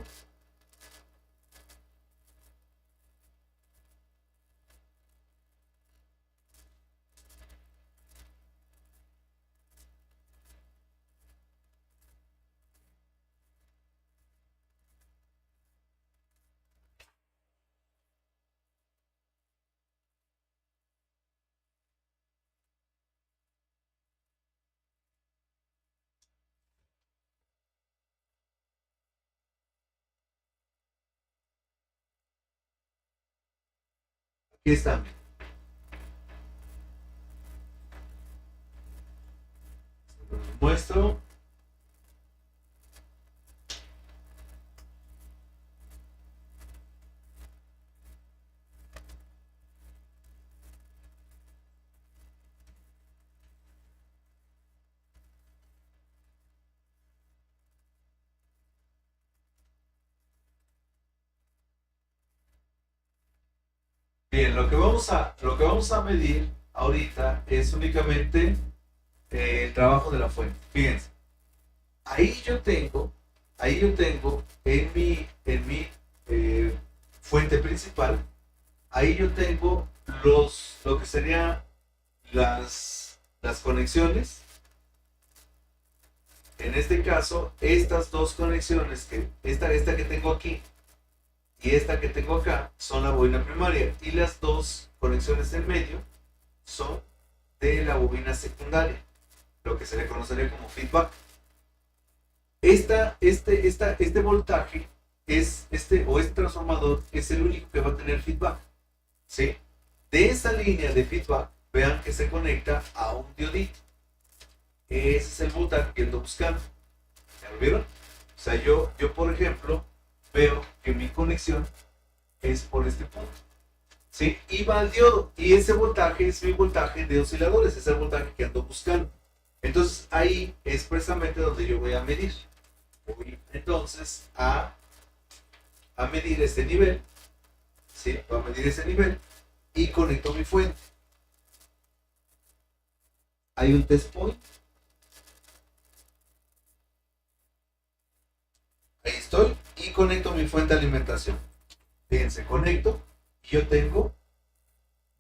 ¿Qué están viendo? Les muestro. Bien, lo que vamos a medir ahorita es únicamente el trabajo de la fuente. Fíjense, ahí yo tengo en mi fuente principal, ahí yo tengo lo que serían las conexiones. En este caso, estas dos conexiones, esta que tengo aquí y esta que tengo acá, son la bobina primaria. Y las dos conexiones en medio son de la bobina secundaria, lo que se le conocería como feedback. Este voltaje este transformador es el único que va a tener feedback, ¿sí? De esa línea de feedback, vean que se conecta a un diodito. Ese es el voltaje que ando buscando. ¿Ya lo vieron? O sea, yo por ejemplo, veo que mi conexión es por este punto, ¿sí? Y va al diodo. Y ese voltaje es mi voltaje de osciladores, es el voltaje que ando buscando. Entonces, ahí es precisamente donde yo voy a medir. Voy entonces a medir este nivel, ¿sí? Voy a medir ese nivel y conecto mi fuente. Hay un test point. Ahí estoy y conecto mi fuente de alimentación. Fíjense, conecto y yo tengo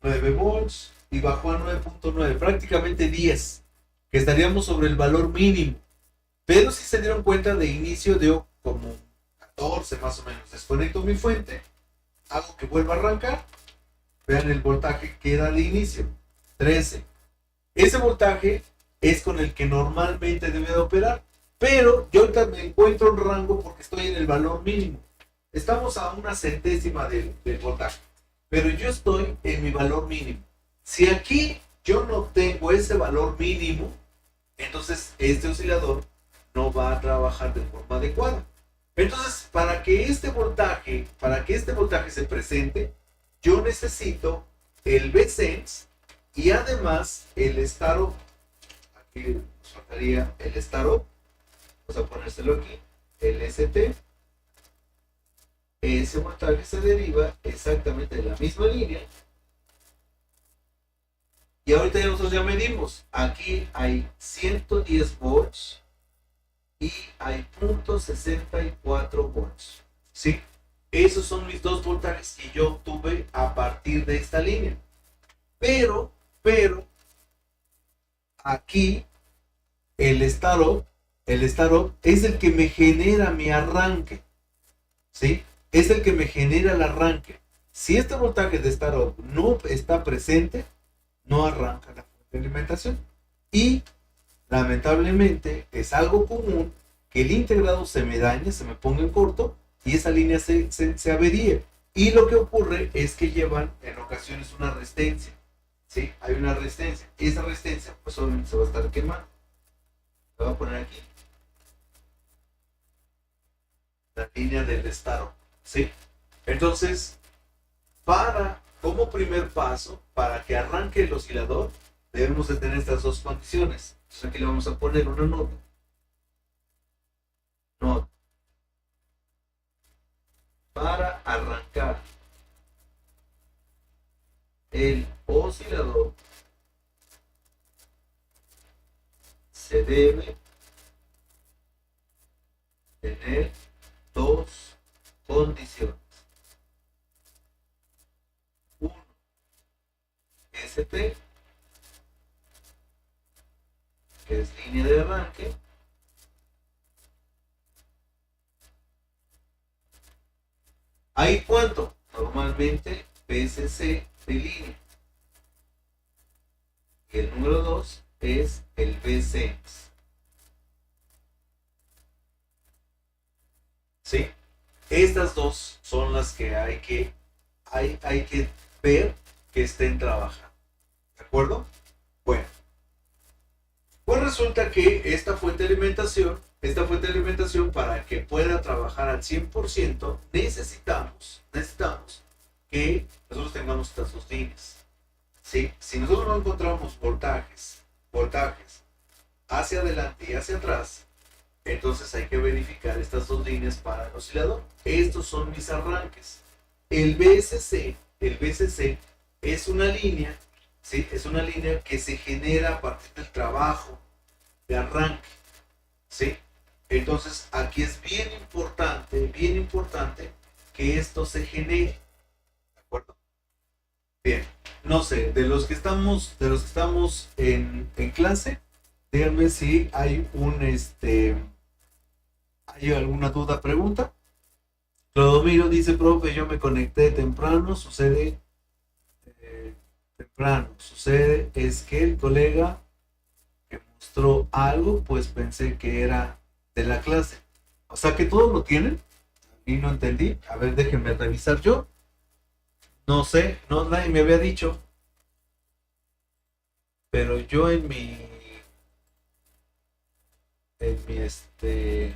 9 volts y bajó a 9.9, prácticamente 10, que estaríamos sobre el valor mínimo. Pero si se dieron cuenta, de inicio dio como 14 más o menos. Desconecto mi fuente, hago que vuelva a arrancar. Vean el voltaje que da de inicio, 13. Ese voltaje es con el que normalmente debe de operar. Pero yo ahorita me encuentro en rango porque estoy en el valor mínimo. Estamos a una centésima del voltaje. Pero yo estoy en mi valor mínimo. Si aquí yo no tengo ese valor mínimo, entonces este oscilador no va a trabajar de forma adecuada. Entonces, para que este voltaje se presente, yo necesito el V-Sense y además el startup. Aquí nos faltaría el startup. Vamos a ponérselo aquí, el ST. Ese voltaje se deriva exactamente de la misma línea. Y ahorita nosotros ya medimos. Aquí hay 110 volts y hay 0.64 volts. ¿Sí? Esos son mis dos voltajes que yo obtuve a partir de esta línea. Pero, aquí el startup es el que me genera mi arranque. ¿Sí? Es el que me genera el arranque. Si este voltaje de startup no está presente, no arranca la fuente de alimentación. Y lamentablemente es algo común que el integrado se me dañe, se me ponga en corto y esa línea se averíe. Y lo que ocurre es que llevan en ocasiones una resistencia. ¿Sí? Hay una resistencia. Esa resistencia pues obviamente se va a estar quemando. Lo voy a poner aquí. La línea del startup. ¿Sí? Entonces, como primer paso, para que arranque el oscilador, debemos de tener estas dos condiciones. Entonces aquí le vamos a poner una nota. Para arrancar el oscilador, se debe tener dos condiciones. Uno, ST, que es línea de arranque, ¿hay cuánto? Normalmente PSC de línea. Y el número 2 es el V-Sense. ¿Sí? Estas dos son las que hay que ver que estén trabajando. ¿De acuerdo? Bueno, pues resulta que esta fuente de alimentación para que pueda trabajar al 100%, necesitamos que nosotros tengamos estas dos líneas. ¿Sí? Si nosotros no encontramos voltajes hacia adelante y hacia atrás, entonces hay que verificar estas dos líneas para el oscilador. Estos son mis arranques. El VCC es una línea, ¿sí? Es una línea que se genera a partir del trabajo de arranque, ¿sí? Entonces aquí es bien importante que esto se genere, ¿de acuerdo? Bien, no sé, de los que estamos en clase, díganme si hay hay alguna duda, pregunta. Clodomiro dice, profe, yo me conecté temprano, sucede es que el colega que mostró algo, pues pensé que era de la clase. O sea que todos lo tienen y no entendí. A ver, déjenme revisar yo. No sé, no, nadie me había dicho. Pero yo en mi de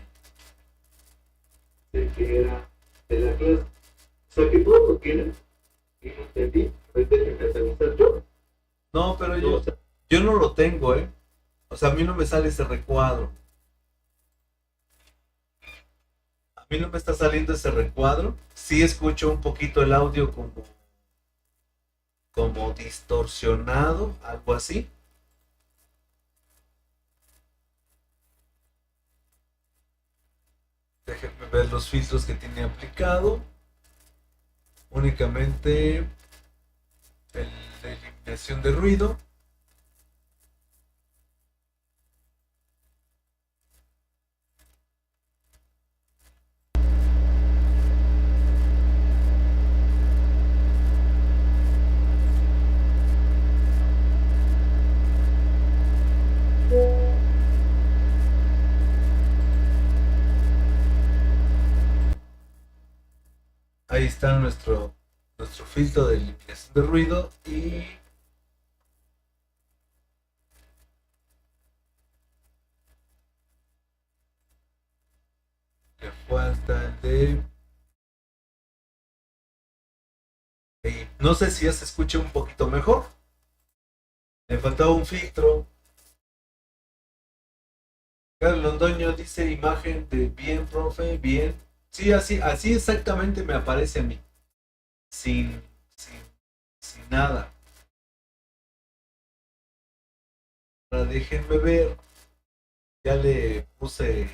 que era de la clase. O sea que todos lo tienen y no entendí. A ver, déjenme revisar yo. No, pero yo no lo tengo, ¿eh? O sea, a mí no me sale ese recuadro. A mí no me está saliendo ese recuadro. Sí escucho un poquito el audio como distorsionado, algo así. Déjenme ver los filtros que tiene aplicado. Únicamente la eliminación de ruido. Ahí está nuestro filtro de eliminación de ruido y le falta el de... No sé si ya se escucha un poquito mejor. Me faltaba un filtro. Carlos Londoño dice imagen de bien, profe, bien. Sí, así exactamente me aparece a mí. Sin, sin, sin nada. Ahora déjenme ver. Ya le puse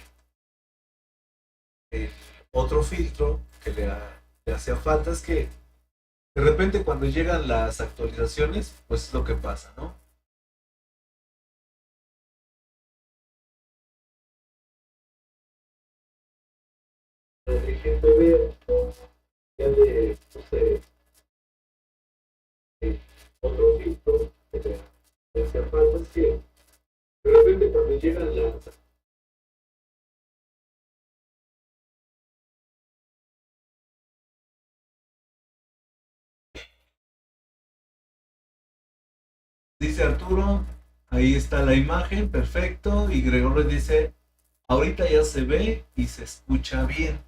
el otro filtro que le hacía falta. Es que de repente cuando llegan las actualizaciones, pues es lo que pasa, ¿no? Déjenme ver. Ya le puse el otro filtro que le hacía falta. Es que de repente cuando llegan las... Dice Arturo, ahí está la imagen, perfecto. Y Gregorio dice, ahorita ya se ve y se escucha bien.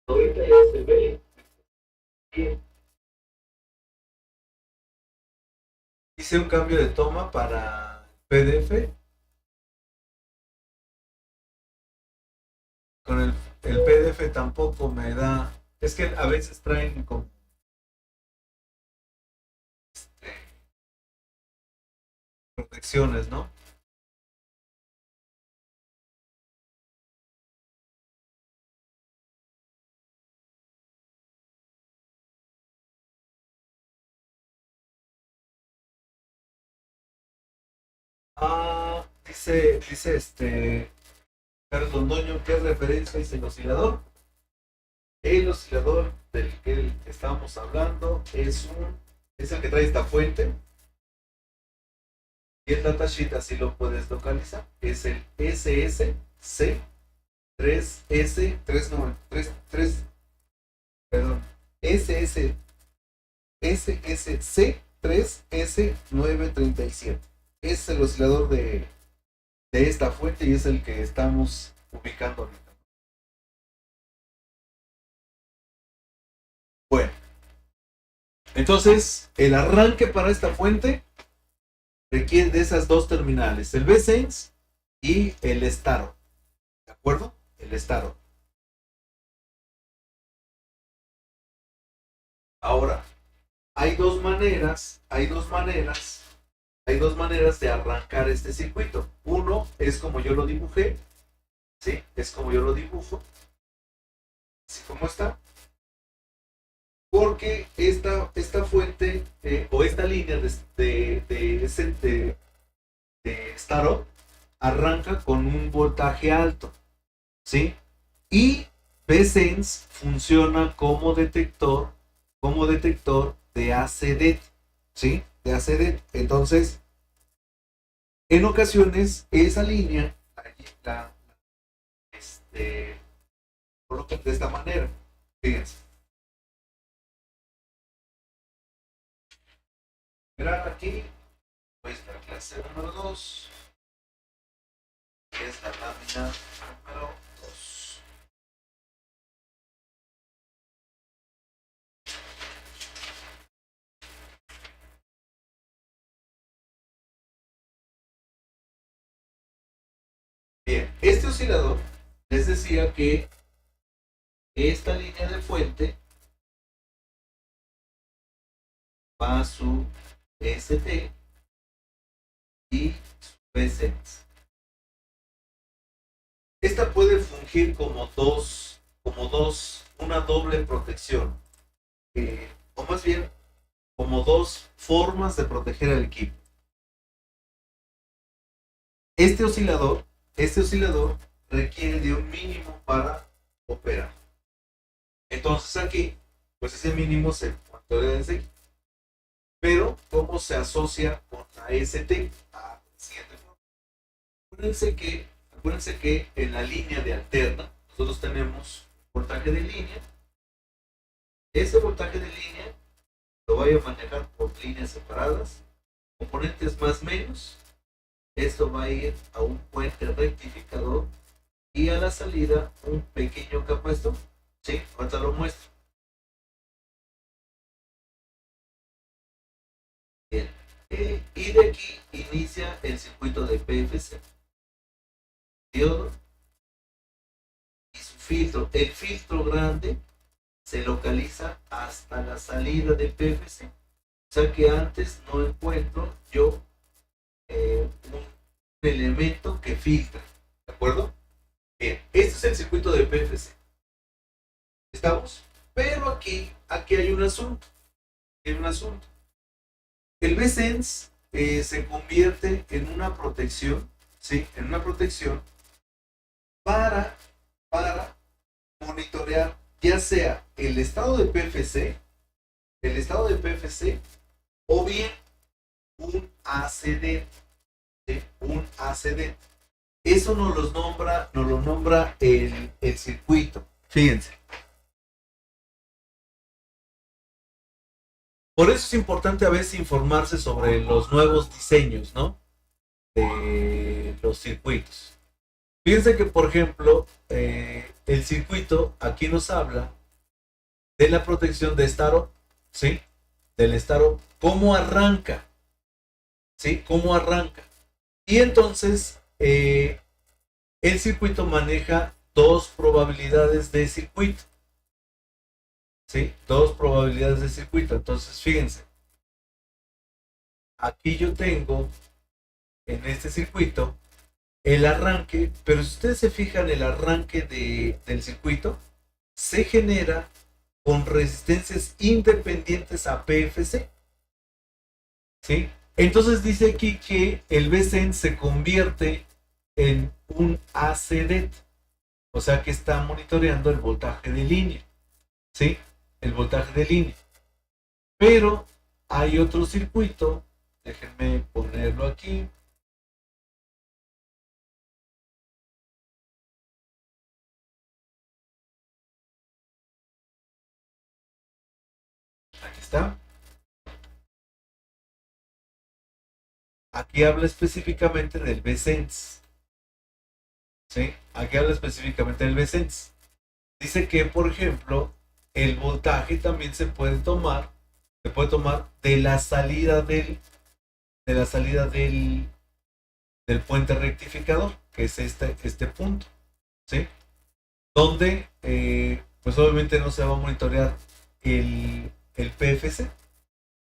Ahorita ya se ve bien. Hice un cambio de toma para PDF. Con el PDF tampoco me da. Es que a veces traen como protecciones, ¿no? Ah, dice Carlos Londoño, ¿qué referencia es el oscilador? El oscilador del que estábamos hablando es el que trae esta fuente. Y el datasheet así lo puedes localizar. Es el SSC3S3, perdón, SSC3S937. Es el oscilador de esta fuente y es el que estamos ubicando ahorita. Bueno, entonces el arranque para esta fuente requiere de esas dos terminales, el VSense y el Staro. ¿De acuerdo? El Staro. Ahora, hay dos maneras de arrancar este circuito. Uno es como yo lo dibujé, ¿sí? Es como yo lo dibujo, así como está. Porque esta fuente o esta línea de startup arranca con un voltaje alto, ¿sí? Y VSense funciona como detector de ACDET, ¿sí? De ACDET. Entonces, en ocasiones, esa línea colocan de esta manera. Fíjense. Mirar aquí, pues la clase número 2 es la lámina número 2. Bien, este oscilador les decía que esta línea de fuente va a su ST y su VSense. Esta puede fungir como una doble protección, o más bien como dos formas de proteger al equipo. Este oscilador requiere de un mínimo para operar. Entonces aquí, pues ese mínimo se monitorea desde aquí. Pero, ¿cómo se asocia con la ST? A la siguiente forma. Acuérdense que en la línea de alterna, nosotros tenemos voltaje de línea. Ese voltaje de línea lo voy a manejar por líneas separadas, componentes más menos. Esto va a ir a un puente rectificador y a la salida un pequeño capacitor. Sí, ahorita lo muestro. Bien. Y de aquí inicia el circuito de PFC. Diodo y su filtro. El filtro grande se localiza hasta la salida de PFC. O sea que antes no encuentro yo un elemento que filtra. ¿De acuerdo? Bien, este es el circuito de PFC. ¿Estamos? Pero aquí hay un asunto. El VSense se convierte en una protección, ¿sí? En una protección para monitorear ya sea el estado de PFC o bien un ACD, ¿sí? Un ACD. Eso nos lo nombra el circuito. Fíjense. Por eso es importante a veces informarse sobre los nuevos diseños, ¿no? De los circuitos. Fíjense que, por ejemplo, el circuito aquí nos habla de la protección de Staro, ¿sí? Del Staro, cómo arranca, ¿sí? Cómo arranca. Y entonces, el circuito maneja dos probabilidades de circuito. ¿Sí? Dos probabilidades de circuito. Entonces, fíjense. Aquí yo tengo en este circuito el arranque, pero si ustedes se fijan, el arranque del circuito se genera con resistencias independientes a PFC. ¿Sí? Entonces dice aquí que el VSense se convierte en un ACDET, o sea que está monitoreando el voltaje de línea. ¿Sí? el voltaje de línea. Pero hay otro circuito, déjenme ponerlo aquí. Aquí está. Aquí habla específicamente del V-Sense. ¿Sí? Aquí habla específicamente del V-Sense. Dice que, por ejemplo, el voltaje también se puede tomar de la salida del puente rectificador, que es este punto, ¿sí? Donde, pues obviamente no se va a monitorear el PFC,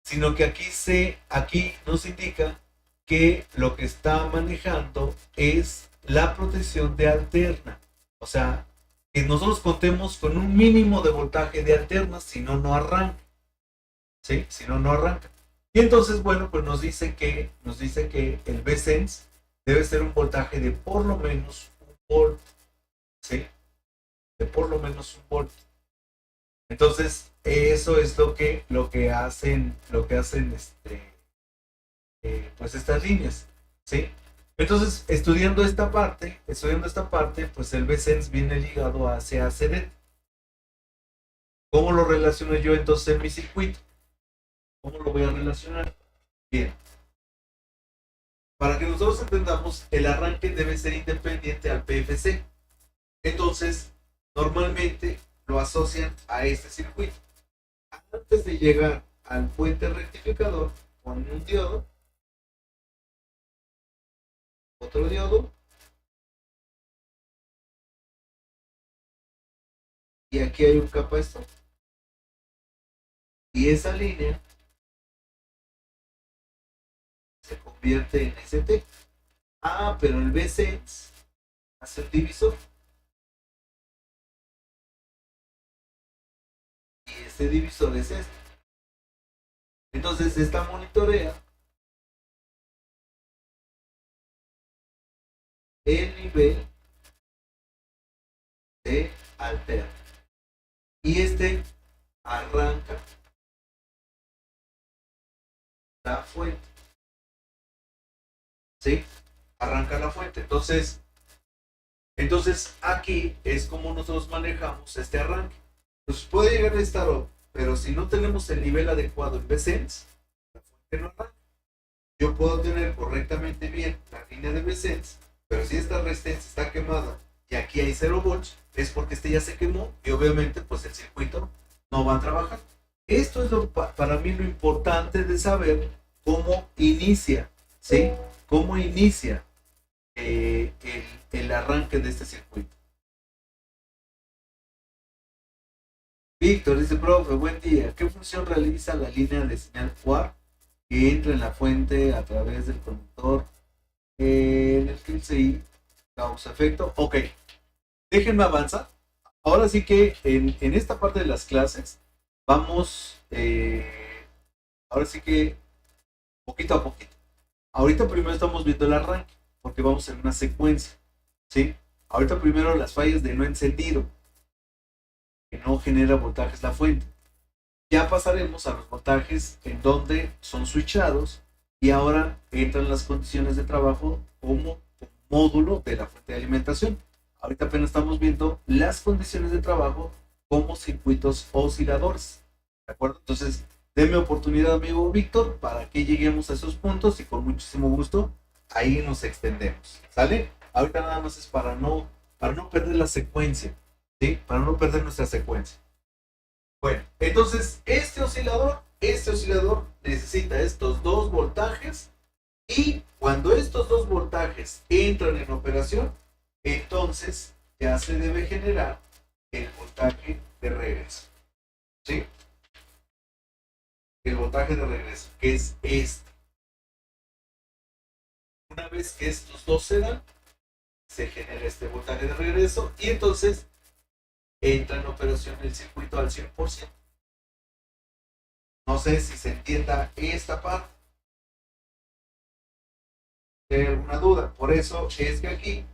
sino que aquí nos indica que lo que está manejando es la protección de alterna. O sea, que nosotros contemos con un mínimo de voltaje de alterna, si no, no arranca. ¿Sí? Si no, no arranca. Y entonces, bueno, pues nos dice que el V-Sense debe ser un voltaje de por lo menos un volt. ¿Sí? De por lo menos un volt. Entonces, eso es lo que hacen pues estas líneas, ¿sí? Entonces, estudiando esta parte, pues el V-Sense viene ligado a CACD. ¿Cómo lo relaciono yo entonces en mi circuito? ¿Cómo lo voy a relacionar? Bien, para que nosotros entendamos, el arranque debe ser independiente al PFC. Entonces, normalmente lo asocian a este circuito. Antes de llegar al puente rectificador, ponen un diodo, otro diodo, y aquí hay un capacitor. Y esa línea se convierte en ST. Ah, pero el V-Sense hace un divisor. Y ese divisor es este. Entonces, esta monitorea el nivel de alterna. Y este arranca la fuente. ¿Sí? Arranca la fuente. Entonces aquí es como nosotros manejamos este arranque. Pues puede llegar a estar, pero si no tenemos el nivel adecuado en V-Sense, la fuente no arranca. Yo puedo tener correctamente bien la línea de V-Sense, pero si esta resistencia está quemada y aquí hay 0 volts, es porque este ya se quemó y obviamente pues el circuito no va a trabajar. Esto es para mí lo importante de saber cómo inicia, ¿sí? Cómo inicia el arranque de este circuito. Víctor dice, profe, buen día. ¿Qué función realiza la línea de señal QAR que entra en la fuente a través del conductor en el que el CI causa efecto? Ok, déjenme avanzar. Ahora sí que en esta parte de las clases vamos, ahora sí que poquito a poquito. Ahorita primero estamos viendo el arranque, porque vamos en una secuencia, ¿sí? Ahorita primero las fallas de no encendido, que no genera voltajes la fuente. Ya pasaremos a los voltajes en donde son switchados y ahora entran las condiciones de trabajo como módulo de la fuente de alimentación. Ahorita apenas estamos viendo las condiciones de trabajo como circuitos osciladores. ¿De acuerdo? Entonces, denme oportunidad, amigo Víctor, para que lleguemos a esos puntos y con muchísimo gusto ahí nos extendemos. ¿Sale? Ahorita nada más es para no perder la secuencia. ¿Sí? Para no perder nuestra secuencia. Bueno, entonces este oscilador necesita estos dos voltajes y cuando estos dos voltajes entran en operación, entonces ya se debe generar el voltaje de regreso. ¿Sí? El voltaje de regreso, que es este. Una vez que estos dos se dan, se genera este voltaje de regreso y entonces entra en operación el circuito al 100%. No sé si se entienda esta parte. ¿Hay alguna duda? Por eso es que aquí,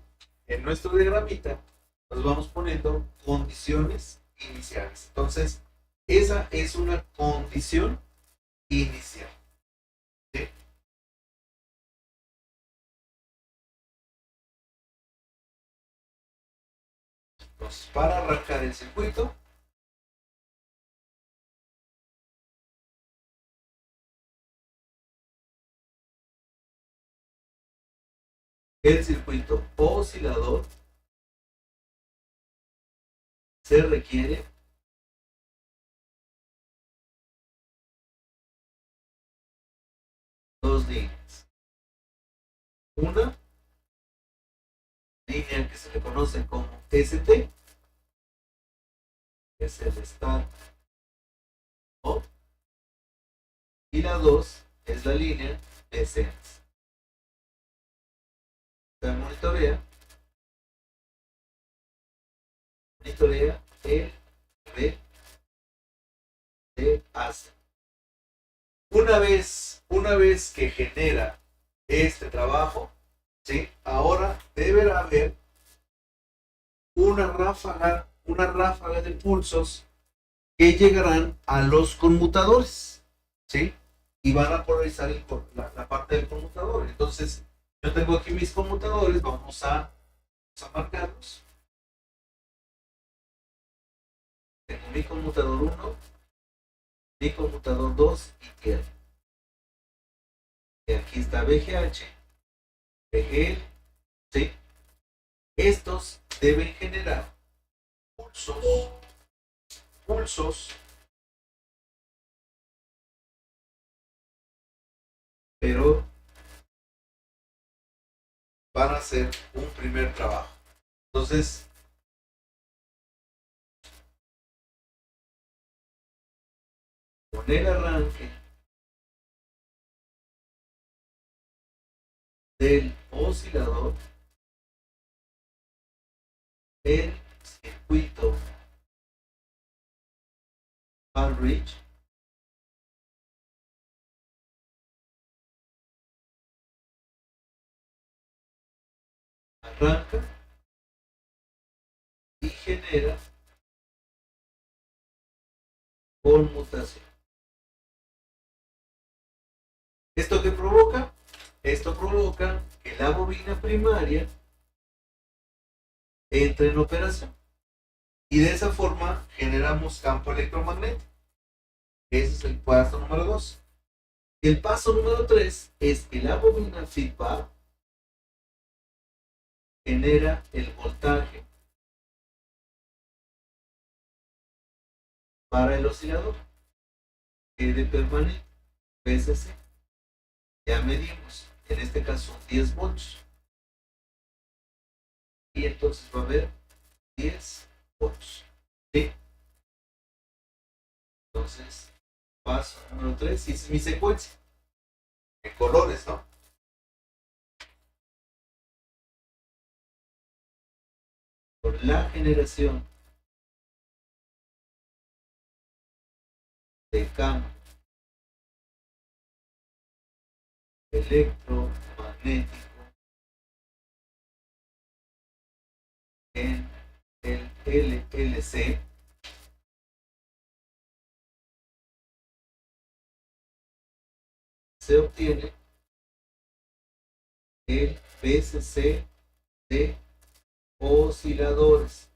en nuestro diagramita, nos vamos poniendo condiciones iniciales. Entonces, Esa es una condición inicial. ¿Sí? Entonces, para arrancar el circuito, oscilador se requiere dos líneas. Una línea que se le conoce como ST, que es el start up, y la 2 es la línea SENS. Se monitorea el B de ACE. Una vez que genera este trabajo, ¿sí? Ahora deberá haber una ráfaga de pulsos que llegarán a los conmutadores, ¿sí? Y van a polarizar la parte del conmutador. Entonces, yo tengo aquí mis conmutadores, vamos a marcarlos. Tengo mi conmutador 1, mi conmutador 2 y R. Y aquí está VGH, VGL, ¿sí? Estos deben generar pulsos, pero van a hacer un primer trabajo. Entonces, con el arranque del oscilador, el circuito Hall-Bridge arranca y genera conmutación. ¿Esto qué provoca? Esto provoca que la bobina primaria entre en operación. Y de esa forma generamos campo electromagnético. Ese es el paso número 2. El paso número 3 es que la bobina feedback genera el voltaje para el oscilador que de permanente PSC. Ya medimos, en este caso 10 volts. Y entonces va a haber 10 volts. ¿Sí? Entonces, paso número 3, y esa es mi secuencia. En colores, ¿no? Por la generación de campo electromagnético en el LLC, se obtiene el PSC de osciladores,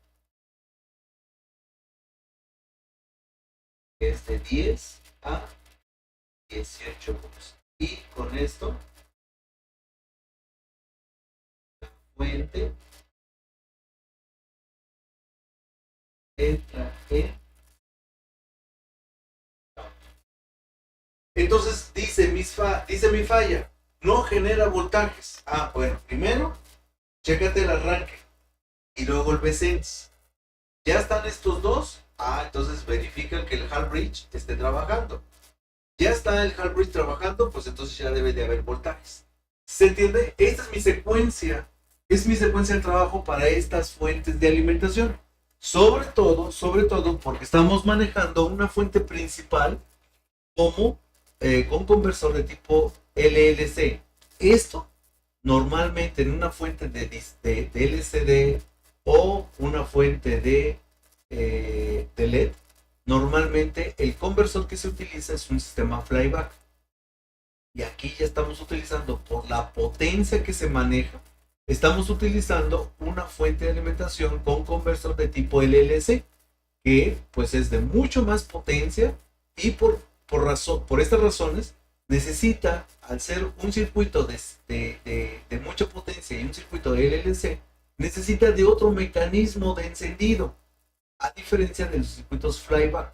que es de 10 a 18 volts. Y con esto, la fuente entra en... Entonces dice mi falla, no genera voltajes. Ah, bueno, primero, chécate el arranque y luego el Vsense. Ya están estos dos. Ah, entonces verifican que el Hall-Bridge esté trabajando. Ya está el Hall-Bridge trabajando, pues entonces ya debe de haber voltajes. ¿Se entiende? Esta es mi secuencia. Es mi secuencia de trabajo para estas fuentes de alimentación. Sobre todo porque estamos manejando una fuente principal como con conversor de tipo LLC. Esto normalmente en una fuente de LCD o una fuente de LED normalmente el conversor que se utiliza es un sistema flyback. Y aquí ya estamos utilizando, por la potencia que se maneja, estamos utilizando una fuente de alimentación con conversor de tipo LLC, que pues es de mucho más potencia y por estas razones necesita, al ser un circuito de mucha potencia y un circuito de LLC, necesita de otro mecanismo de encendido, a diferencia de los circuitos flyback.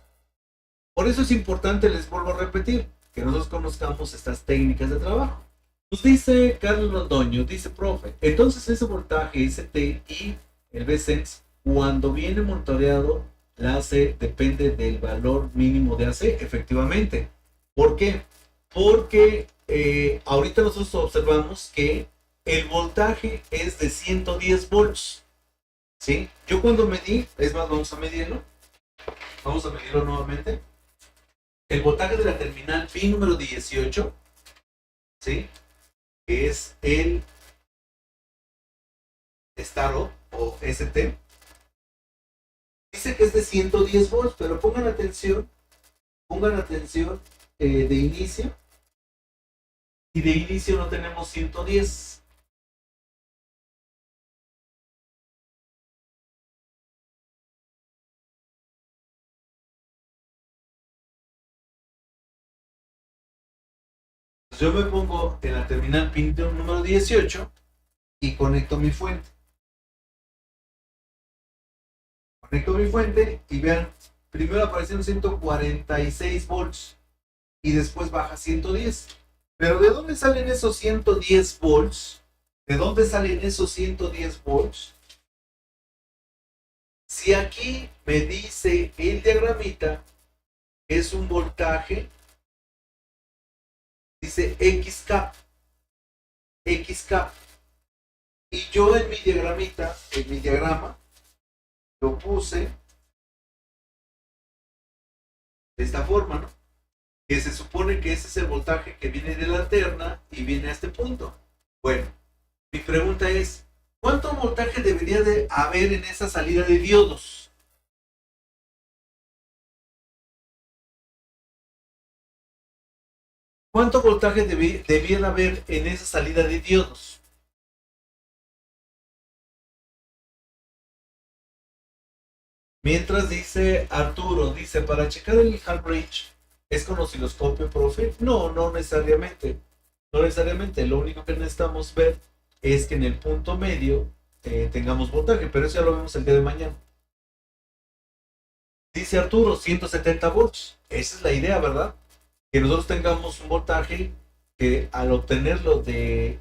Por eso es importante, les vuelvo a repetir, que nosotros conozcamos estas técnicas de trabajo. Nos dice Carlos Londoño, dice, profe, entonces ese voltaje ST y el VSense, cuando viene monitoreado, la AC depende del valor mínimo de AC, efectivamente. ¿Por qué? Porque ahorita nosotros observamos que el voltaje es de 110 volts. ¿Sí? Yo cuando medí, es más, vamos a medirlo nuevamente. El voltaje de la terminal pin número 18, ¿sí? Que es el Startup o ST, dice que es de 110 volts, pero pongan atención de inicio, y de inicio no tenemos 110. Yo me pongo en la terminal pin número 18 y conecto mi fuente. Conecto mi fuente y vean, primero aparecieron 146 volts y después baja 110. Pero ¿de dónde salen esos 110 volts? ¿De dónde salen esos 110 volts? Si aquí me dice el diagramita, es un voltaje, dice XK, XK. Y yo en mi diagramita, en mi diagrama, lo puse de esta forma, ¿no? Que se supone que ese es el voltaje que viene de la alterna y viene a este punto. Bueno, mi pregunta es, ¿cuánto voltaje debería de haber en esa salida de diodos? ¿Cuánto voltaje debía haber en esa salida de diodos? Mientras dice Arturo, dice, para checar el Hall Bridge, ¿es con osciloscopio, profe? No, no necesariamente. No necesariamente. Lo único que necesitamos ver es que en el punto medio tengamos voltaje, pero eso ya lo vemos el día de mañana. Dice Arturo, 170 volts. Esa es la idea, ¿verdad? Que nosotros tengamos un voltaje que al obtenerlo de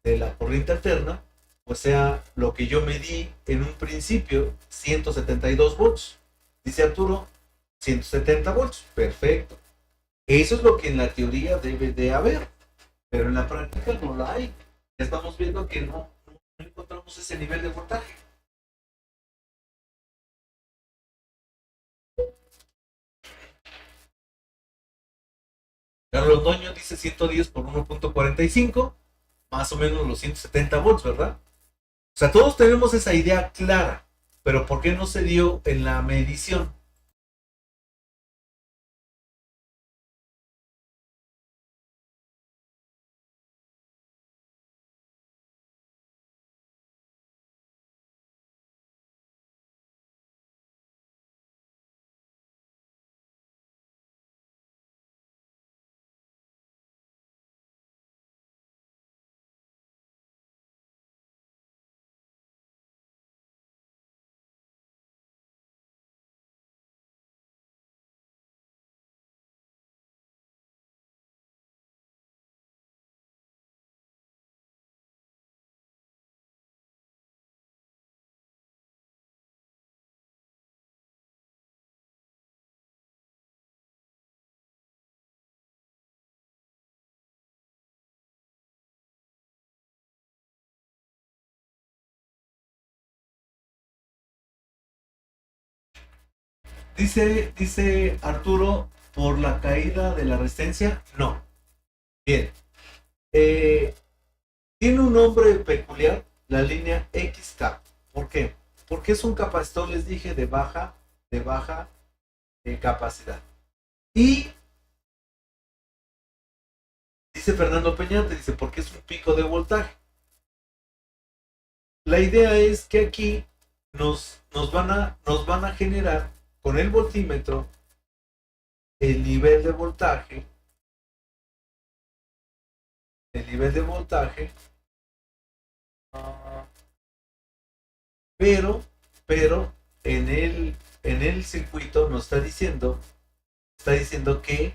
la corriente alterna, o sea, lo que yo medí en un principio, 172 volts. Dice Arturo, 170 volts. Perfecto. Eso es lo que en la teoría debe de haber, pero en la práctica no la hay. Ya estamos viendo que no encontramos ese nivel de voltaje. Carlos Doño dice 110 por 1.45, más o menos los 170 volts, ¿verdad? O sea, todos tenemos esa idea clara, pero ¿por qué no se dio en la medición? Dice Arturo, por la caída de la resistencia, no. Bien. Eh, Tiene un nombre peculiar, la línea XK. ¿Por qué? Porque es un capacitor, les dije, de baja capacidad. Y dice Fernando Peñate, dice, ¿por qué es un pico de voltaje? La idea es que aquí nos van a generar con el voltímetro el nivel de voltaje, pero en el circuito nos está diciendo que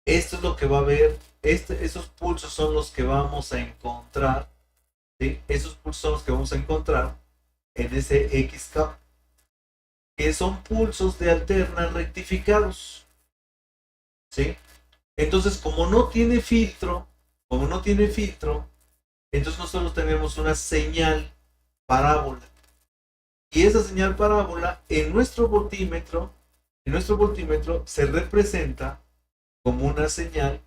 esto es lo que va a haber, esos pulsos son los que vamos a encontrar, ¿sí? Esos pulsos son los que vamos a encontrar en ese XK, que son pulsos de alterna rectificados, ¿sí? Entonces, como no tiene filtro, entonces nosotros tenemos una señal parábola. Y esa señal parábola en nuestro voltímetro se representa como una señal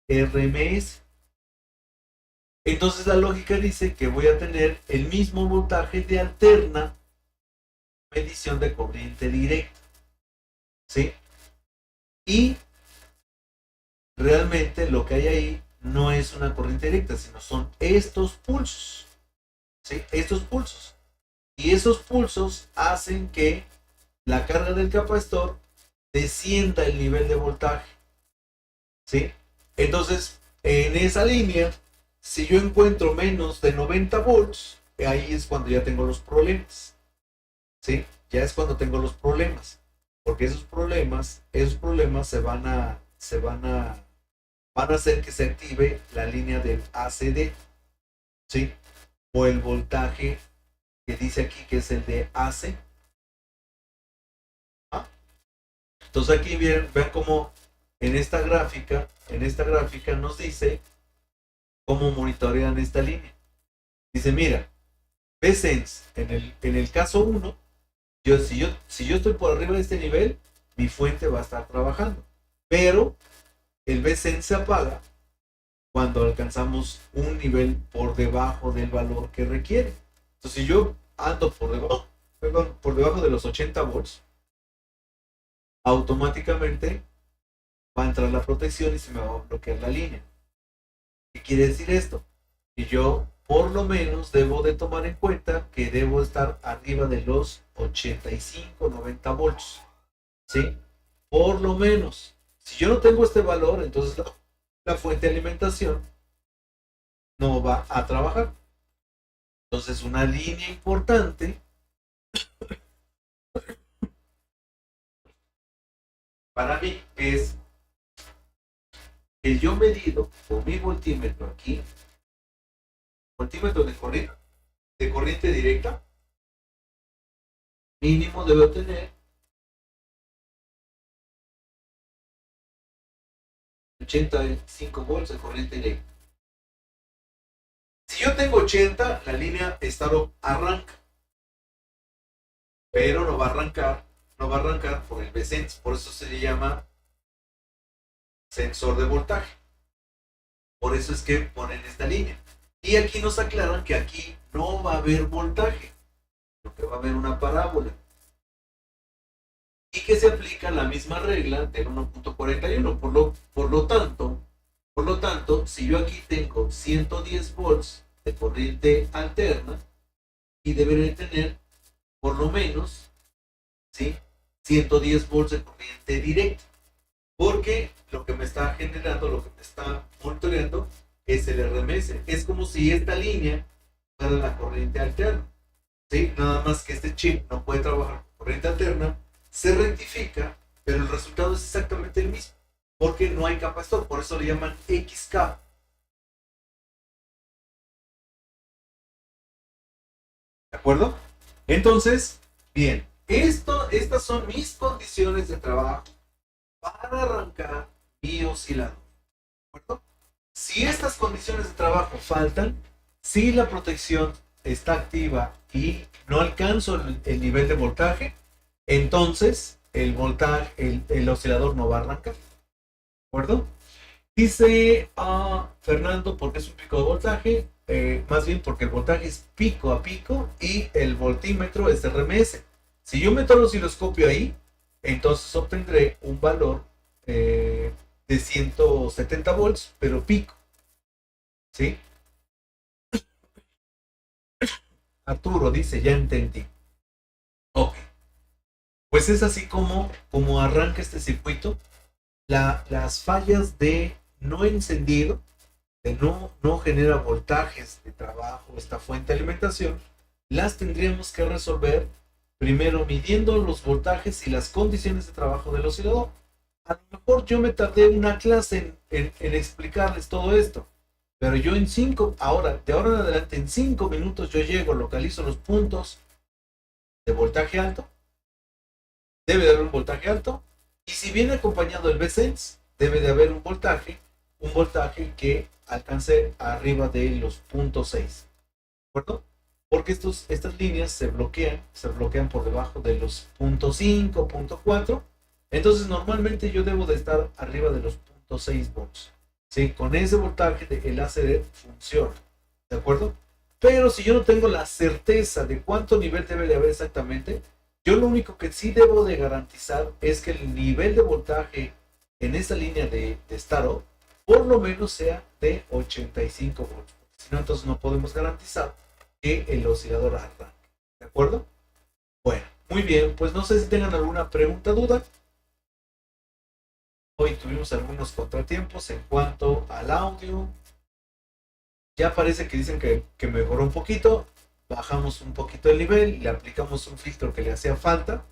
RMS. Entonces la lógica dice que voy a tener el mismo voltaje de alterna medición de corriente directa, ¿sí? Y realmente lo que hay ahí no es una corriente directa, sino son estos pulsos, ¿sí? Estos pulsos. Y esos pulsos hacen que la carga del capacitor descienda el nivel de voltaje, ¿sí? Entonces, en esa línea, si yo encuentro menos de 90 volts, ahí es cuando ya tengo los problemas, ¿sí? Ya es cuando tengo los problemas, porque esos problemas van a hacer que se active la línea del ACD, ¿sí? O el voltaje que dice aquí que es el de AC. ¿Ah? Entonces aquí vean cómo en esta gráfica nos dice cómo monitorean esta línea. Dice, mira, Vsense, en el caso 1, si yo estoy por arriba de este nivel, mi fuente va a estar trabajando. Pero el Vsense se apaga cuando alcanzamos un nivel por debajo del valor que requiere. Entonces, si yo ando por debajo de los 80 volts, automáticamente va a entrar la protección y se me va a bloquear la línea. ¿Qué quiere decir esto? Que yo por lo menos debo de tomar en cuenta que debo estar arriba de los 85, 90 volts, ¿sí? Por lo menos. Si yo no tengo este valor, entonces la fuente de alimentación no va a trabajar. Entonces, una línea importante para mí es que yo medido con mi voltímetro aquí, voltímetro de corriente directa, mínimo debo tener 85 volts de corriente directa. Si yo tengo 80, la línea arranca, pero no va a arrancar por el Vsense, por eso se le llama sensor de voltaje. Por eso es que ponen esta línea. Y aquí nos aclaran que aquí no va a haber voltaje, porque va a haber una parábola. Y que se aplica la misma regla del 1.41. Por lo tanto, si yo aquí tengo 110 volts de corriente alterna, y debería tener por lo menos, ¿sí?, 110 volts de corriente directa. Porque lo que me está generando, lo que me está monitoreando es el RMS. Es como si esta línea fuera la corriente alterna, ¿sí? Nada más que este chip no puede trabajar con corriente alterna, se rectifica, pero el resultado es exactamente el mismo, porque no hay capacitor, por eso le llaman XK. ¿De acuerdo? Entonces, bien, estas son mis condiciones de trabajo para arrancar mi oscilador. ¿De acuerdo? Si estas condiciones de trabajo faltan, si la protección está activa y no alcanzo el nivel de voltaje, entonces el oscilador no va a arrancar. ¿De acuerdo? Dice Fernando, ¿por qué es un pico de voltaje? Más bien porque el voltaje es pico a pico y el voltímetro es RMS. Si yo meto el osciloscopio ahí, entonces obtendré un valor de 170 volts, pero pico. ¿Sí? Arturo dice, ya entendí. Ok. Pues es así como arranca este circuito. Las fallas de no encendido, de no genera voltajes de trabajo esta fuente de alimentación, las tendríamos que resolver primero midiendo los voltajes y las condiciones de trabajo del oscilador. A lo mejor yo me tardé una clase en explicarles todo esto, pero yo de ahora en adelante, en 5 minutos yo llego, localizo los puntos de voltaje alto, debe de haber un voltaje alto, y si viene acompañado el V-Sense, debe de haber un voltaje que alcance arriba de los 0.6, ¿de acuerdo? Porque estas líneas se bloquean por debajo de los 0.5, 0.4, entonces normalmente yo debo de estar arriba de los 0.6 volts. ¿Sí? Con ese voltaje el ACD funciona, ¿de acuerdo? Pero si yo no tengo la certeza de cuánto nivel debe de haber exactamente, yo lo único que sí debo de garantizar es que el nivel de voltaje en esa línea de startup por lo menos sea de 85 volts. Si no, entonces no podemos garantizar que el oscilador arranque. ¿De acuerdo? Bueno, muy bien. Pues no sé si tengan alguna pregunta, duda. Hoy tuvimos algunos contratiempos en cuanto al audio. Ya parece que dicen que mejoró un poquito. Bajamos un poquito el nivel, le aplicamos un filtro que le hacía falta.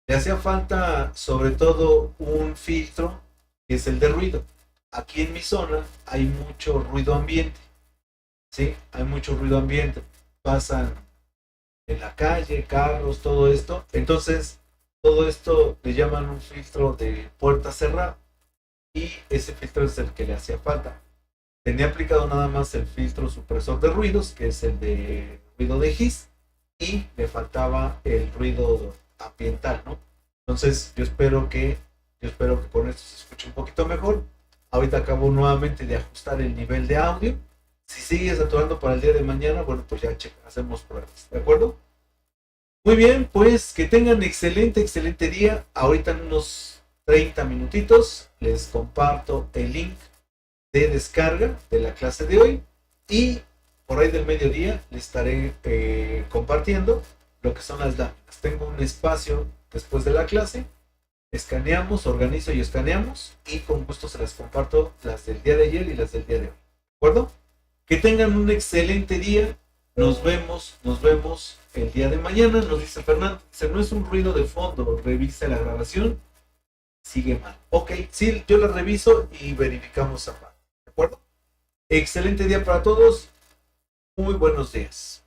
Le hacía falta sobre todo un filtro que es el de ruido. Aquí en mi zona hay mucho ruido ambiente. ¿Sí? Hay mucho ruido ambiente. Pasan en la calle, carros, todo esto. Entonces, todo esto le llaman un filtro de puerta cerrada. Y ese filtro es el que le hacía falta. Tenía aplicado nada más el filtro supresor de ruidos, que es el de ruido de His, y le faltaba el ruido ambiental, ¿no? Entonces yo espero que con esto se escuche un poquito mejor. Ahorita acabo nuevamente de ajustar el nivel de audio. Si sigue saturando para el día de mañana, bueno, pues ya hacemos pruebas, ¿de acuerdo? Muy bien, pues que tengan excelente día. Ahorita en unos 30 minutitos les comparto el link de descarga de la clase de hoy y por ahí del mediodía les estaré compartiendo lo que son las láminas. Tengo un espacio después de la clase, escaneamos, organizo y escaneamos y con gusto se las comparto las del día de ayer y las del día de hoy. ¿De acuerdo? Que tengan un excelente día. Nos vemos el día de mañana. Nos dice Fernando, dice, no es un ruido de fondo, revisa la grabación, sigue mal. Ok, sí, yo la reviso y verificamos aparte. ¿De acuerdo? Excelente día para todos. Muy buenos días.